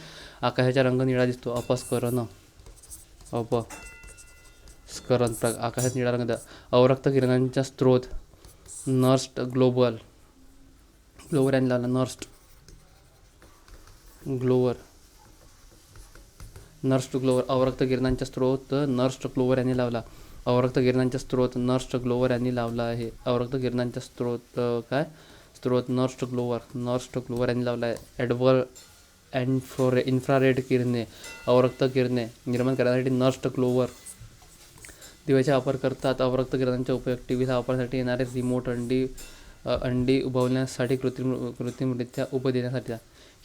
आकाशाचा रंग निळा दिसतो. अपस्खलन आकाशात निळा रंग. अवरक्त किरणांचा स्रोत नर्स्ट ग्लोवर यांनी लावला. नर्स्ट ग्लोवर अवरक्त किरणांचा स्रोत नर्स्ट ग्लोवर यांनी लावला. नर्स्ट ग्लोवर यांनी लावला आहे. अवरक्त किरणांचा स्रोत नर्स्ट ग्लोवर यांनी लावला आहे. इन्फ्रारेड किरणे अवरक्त किरणे निर्माण करण्यासाठी नर्स्ट ग्लोवर दिव्याचा वापर करतात. अवरक्त किरणांचा उपयोग टीव्हीला वापरण्यासाठी येणारे रिमोट अंडी उबवण्यासाठी कृत्रिमरित्या उभं देण्यासाठी.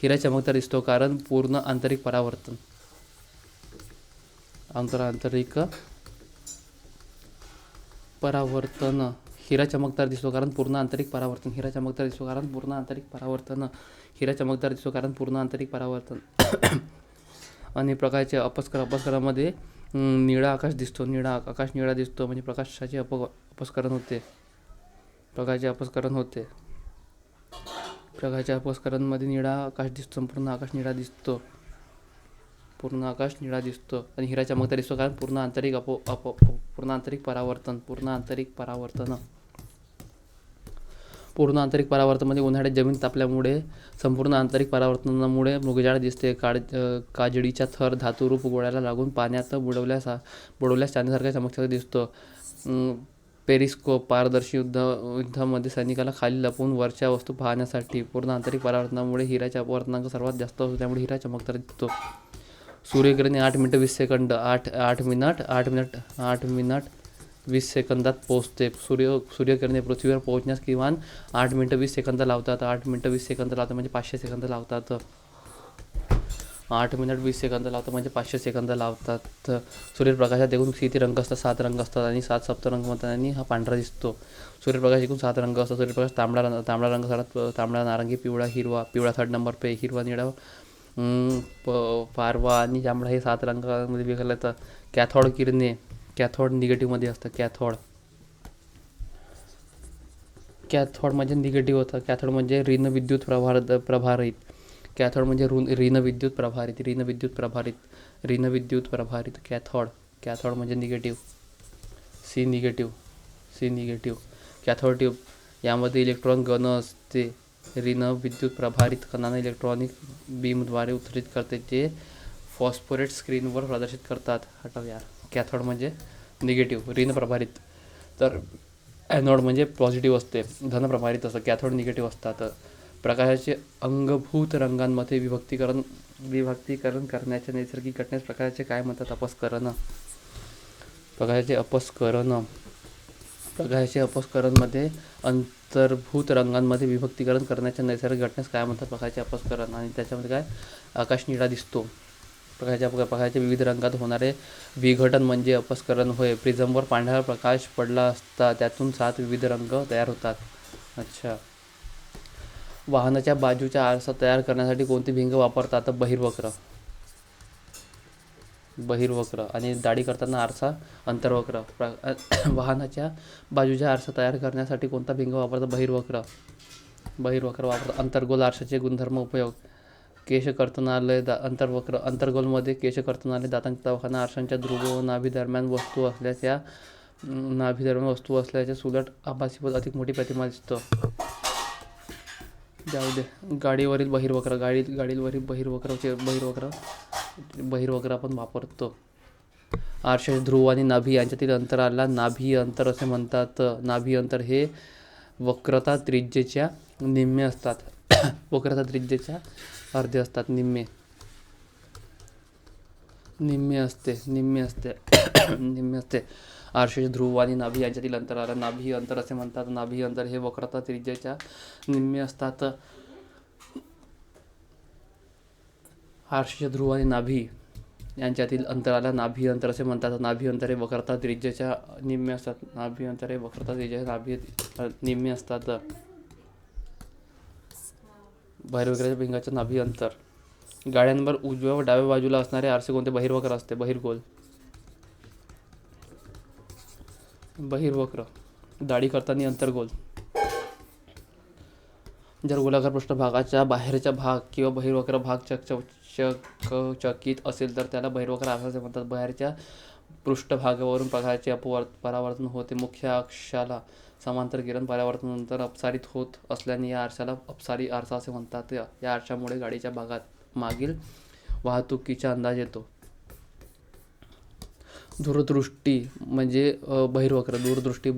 हिरा चमकदार दिसतो कारण पूर्ण आंतरिक परावर्तन. हिरा चमकदार दिसतो कारण पूर्ण आंतरिक परावर्तन. आणि प्रकाशाचे अपस्खलनामध्ये निळा आकाश दिसतो. निळा दिसतो म्हणजे प्रकाशाचे अपस्खलन होते. प्रकाशाचे अपस्खलनामध्ये निळा आकाश दिसतो. संपूर्ण आकाश निळा दिसतो. आणि हिरा चमकदार दिसतो कारण पूर्ण आंतरिक परावर्तनामध्ये उन्हाळ्यात जमीन तापल्यामुळे संपूर्ण आंतरिक परावर्तनामुळे मृगजाळ दिसते. काजळीचा थर धातुरूप गोळ्याला लागून पाण्यात बुडवल्यास चांदीसारखा चमकदार दिसतो. पेरिस्कोप पारदर्शी युद्धामध्ये सैनिकाला खाली लपवून वरच्या वस्तू पाहण्यासाठी. पूर्ण आंतरिक परावर्तनामुळे हिऱ्याचा अपवर्तनांक सर्वात जास्त असतो त्यामुळे हिरा चमकदार दिसतो. सूर्यकिरणे 8 मिनिट 20 सेकंद 8 मिनिट 20 सेकंदात पोहोचते. सूर्यकिरणे पृथ्वीवर पोहोचण्यास किमान 8 मिनिट 20 सेकंद लावतात. म्हणजे 500 सेकंद लावतात. 8 मिनिट 20 सेकंद लावतात म्हणजे 500 सेकंद लावतात. सूर्यप्रकाशात एकूण किती रंग असतात? 7 रंग असतात आणि 7 सप्तरंग म्हणतात आणि हा पांढरा दिसतो. सूर्यप्रकाश एकूण 7 रंग असतात. सूर्यप्रकाश तांबडा रंग सर्वात तांबडा, नारंगी, पिवळा 3rd नंबर पे, हिरवा, निळा, पारवा आणि जांभळा हे 7 रंगामध्ये विभागले जातात. कॅथोड निगेटिव्हमध्ये असतं. कॅथोड म्हणजे निगेटिव्ह होतं. कॅथोड म्हणजे ऋण विद्युत प्रभारित. कॅथोड म्हणजे निगेटिव्ह. सी निगेटिव्ह. कॅथोड ट्यूब यामध्ये इलेक्ट्रॉन घन असते. ऋण विद्युत प्रभारित कणांना इलेक्ट्रॉनिक बीमद्वारे उत्तेजित करते जे फॉस्फोरेट स्क्रीनवर प्रदर्शित करतात. हटव यार. कॅथोड म्हणजे निगेटिव्ह, ऋण प्रभारित. तर ॲनोड म्हणजे पॉझिटिव्ह असते, धन प्रभारित असतं. कॅथोड निगेटिव्ह असतात. प्रकाशाचे अंगभूत रंगांमध्ये विभक्तीकरण करण्याच्या नैसर्गिक घटनेस प्रकाशाचे काय म्हणतात? अपस्करण. प्रकाशाचे अपस्करणमध्ये अंतर्भूत रंगांमध्ये विभक्तीकरण करण्याच्या नैसर्गिक घटनेस काय म्हणतात? प्रकाशाचे अपस्करण. आणि त्याच्यामध्ये काय? आकाश निळा दिसतो. प्रकाशाच्या विविध रंगात होणारे विघटन म्हणजे अपस्करण होय. प्रिझमवर पांढरा प्रकाश पडला असता त्यातून 7 विविध रंग तयार होतात. अच्छा. वाहनाच्या बाजूचा आरसा तयार करण्यासाठी कोणती भिंग वापरतात? बहिर्वक्र. आणि दाढी करताना आरसा अंतर्वक्र. वाहनाच्या बाजूचा आरसा तयार करण्यासाठी कोणता भिंग वापरतात? बहिर्वक्र वापरतात. अंतर्गोल आरशाचे गुणधर्म. उपयोग. केश कर्तनालय. अंतर्गोलमध्ये केश कर्तनालय, दातांचा दवाखाना, आरशांच्या ध्रुव व नाभीदरम्यान वस्तू असल्याच्या सुलट आभासी अधिक मोठी प्रतिमा दिसतं. जाऊ दे. गाडीवरील बहिर्वक्र आपण वापरतो. आरशाचे ध्रुव आणि नाभी यांच्यातील अंतराला नाभी अंतर असे म्हणतात. नाभी अंतर हे वक्रता त्रिज्येच्या निम्मे असतात. वक्रता त्रिज्येच्या अर्धे असतात. निम्मे असते. आरशाचे ध्रुव आणि नाभी यांच्यातील अंतराला नाभी अंतर असे म्हणतात. नाभी अंतर हे वक्रता त्रिज्येच्या निम्मे असतात. आरशाचे ध्रुव आणि नाभी यांच्यातील अंतराला नाभी अंतर असे म्हणतात. नाभी अंतर हे वक्रता त्रिज्येच्या निम्मे असतात. बहिर्वक्राच्या भिंगाचे नाभी अंतर. गाड्यांवर उजव्या व डाव्या बाजूला असणारे आरसे कोणते? बहिर्वक्र असते. बहिर्वक्र. दाढी करताना अंतर्गोल. जर गोलाकार पृष्ठभागाचा बाहेरचा भाग किंवा बहिर्वक्र भाग चकचकीत असेल तर त्याला बहिर्वक्र आरसा असे म्हणतात. बाहेरच्या पृष्ठभागावरून प्रकाशाचे परावर्तन होते. मुख्य अक्षाला समांतर किरण परावर्तनानंतर अपसारित होत असल्याने या आरशाला अपसारी आरसा असे म्हणतात. या आरशामुळे गाडीच्या भागात मागील वाहतुकीचा अंदाज येतो. दूरदृष्टी म्हणजे बहिर्वक्र. दूरदृष्टी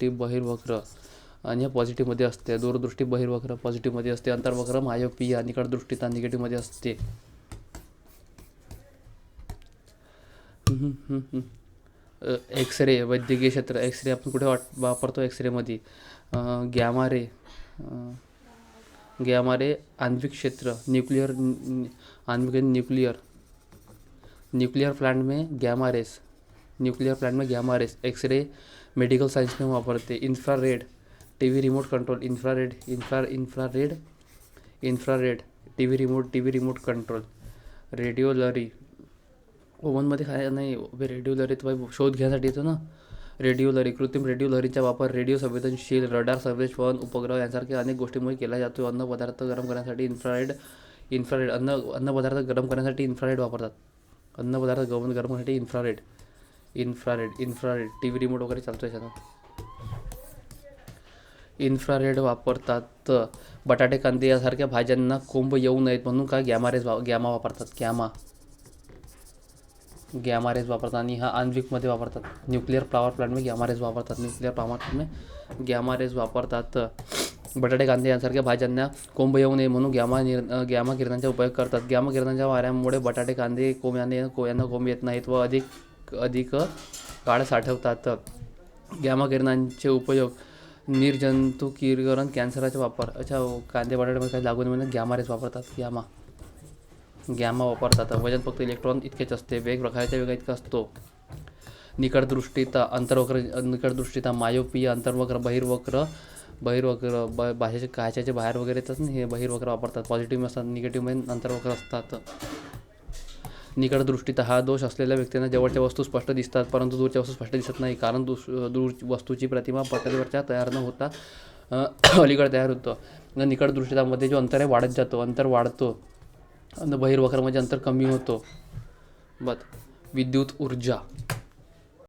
बहिर्वक्र आणि पॉझिटिव्हमध्ये असते. दूरदृष्टी बहिर्वक्र पॉझिटिव्हमध्ये असते. अंतर्वक्र मायोपिया निकटदृष्टिता निगेटिव्हमध्ये असते. एक्स-रे. वैद्यकीय क्षेत्र. एक्स-रे आपण कुठे वापरतो? एक्स-रेमध्ये गॅमा रे आण्विक क्षेत्र. न्यूक्लियर प्लांट में gamma rays. X ray medical science में वापरते. Infrared TV remote control. Infrared TV remote control. रेडिओलरी. ओव्हनमध्ये काय नाही. रेडिओलरी तर शोध घेण्यासाठी येतो ना. रेडिओलरी. कृत्रिम रेडिओलरीचा वापर रेडिओ संवेदनशील रडार सर्वेक्षण उपग्रह यांसारख्या अनेक गोष्टींमुळे केला जातो. अन्न पदार्थ गरम करण्यासाठी इन्फ्रारेड वापरतात. इन्फ्रारेड टीव्ही रिमोट वगैरे चालतो याच्यानं. इन्फ्रारेड वापरतात. बटाटे कांदे यासारख्या भाज्यांना कोंब येऊ नयेत म्हणून काय गॅमा वापरतात. गॅमा रेज वापरतात. आणि हा आण्विकमध्ये वापरतात. न्यूक्लियर पॉवर प्लांट में गॅमा रेज वापरतात. बटाटे कांदे यांसारख्या भाज्यांना कोंब येऊ नये म्हणून गॅमा किरणांचा उपयोग करतात. गॅमा किरणांच्या वाऱ्यामुळे बटाटे कांदे यांना कोंब येत नाहीत व अधिक काळ साठवतात. गॅमा किरणांचे उपयोग निर्जंतुकीकरण, कॅन्सरचा वापर. कांदे बटाट्यामध्ये काही लागू नये म्हणून गॅमा रेज वापरतात. गॅमा वापरतात. वजन फक्त इलेक्ट्रॉन इतकेच असते. वेग प्रकाशाच्या वेगा इतका असतो. निकटदृष्टिता. निकटदृष्टिता मायोपिया. अंतर्वक्र बहिर्वक्र भाषेचे काचाचे बाहेर वगैरे येतात ना, हे बहिर्वक्र वापरतात. पॉझिटिव्ह असतात. निगेटिव्हमध्ये अंतर्वक्र असतात. निकटदृष्टिता हा दोष असलेल्या व्यक्तींना जवळच्या वस्तू स्पष्ट दिसतात परंतु दूरच्या वस्तू स्पष्ट दिसत नाही, कारण दूर वस्तूची प्रतिमा पटलावरच्या तयार न होता अलीकडे तयार होतं. निकटदृष्टितामध्ये जो अंतर आहे वाढत जातो. अंतर वाढतो. बहिर्वक्र म्हणजे अंतर कमी होतो. विद्युत ऊर्जा.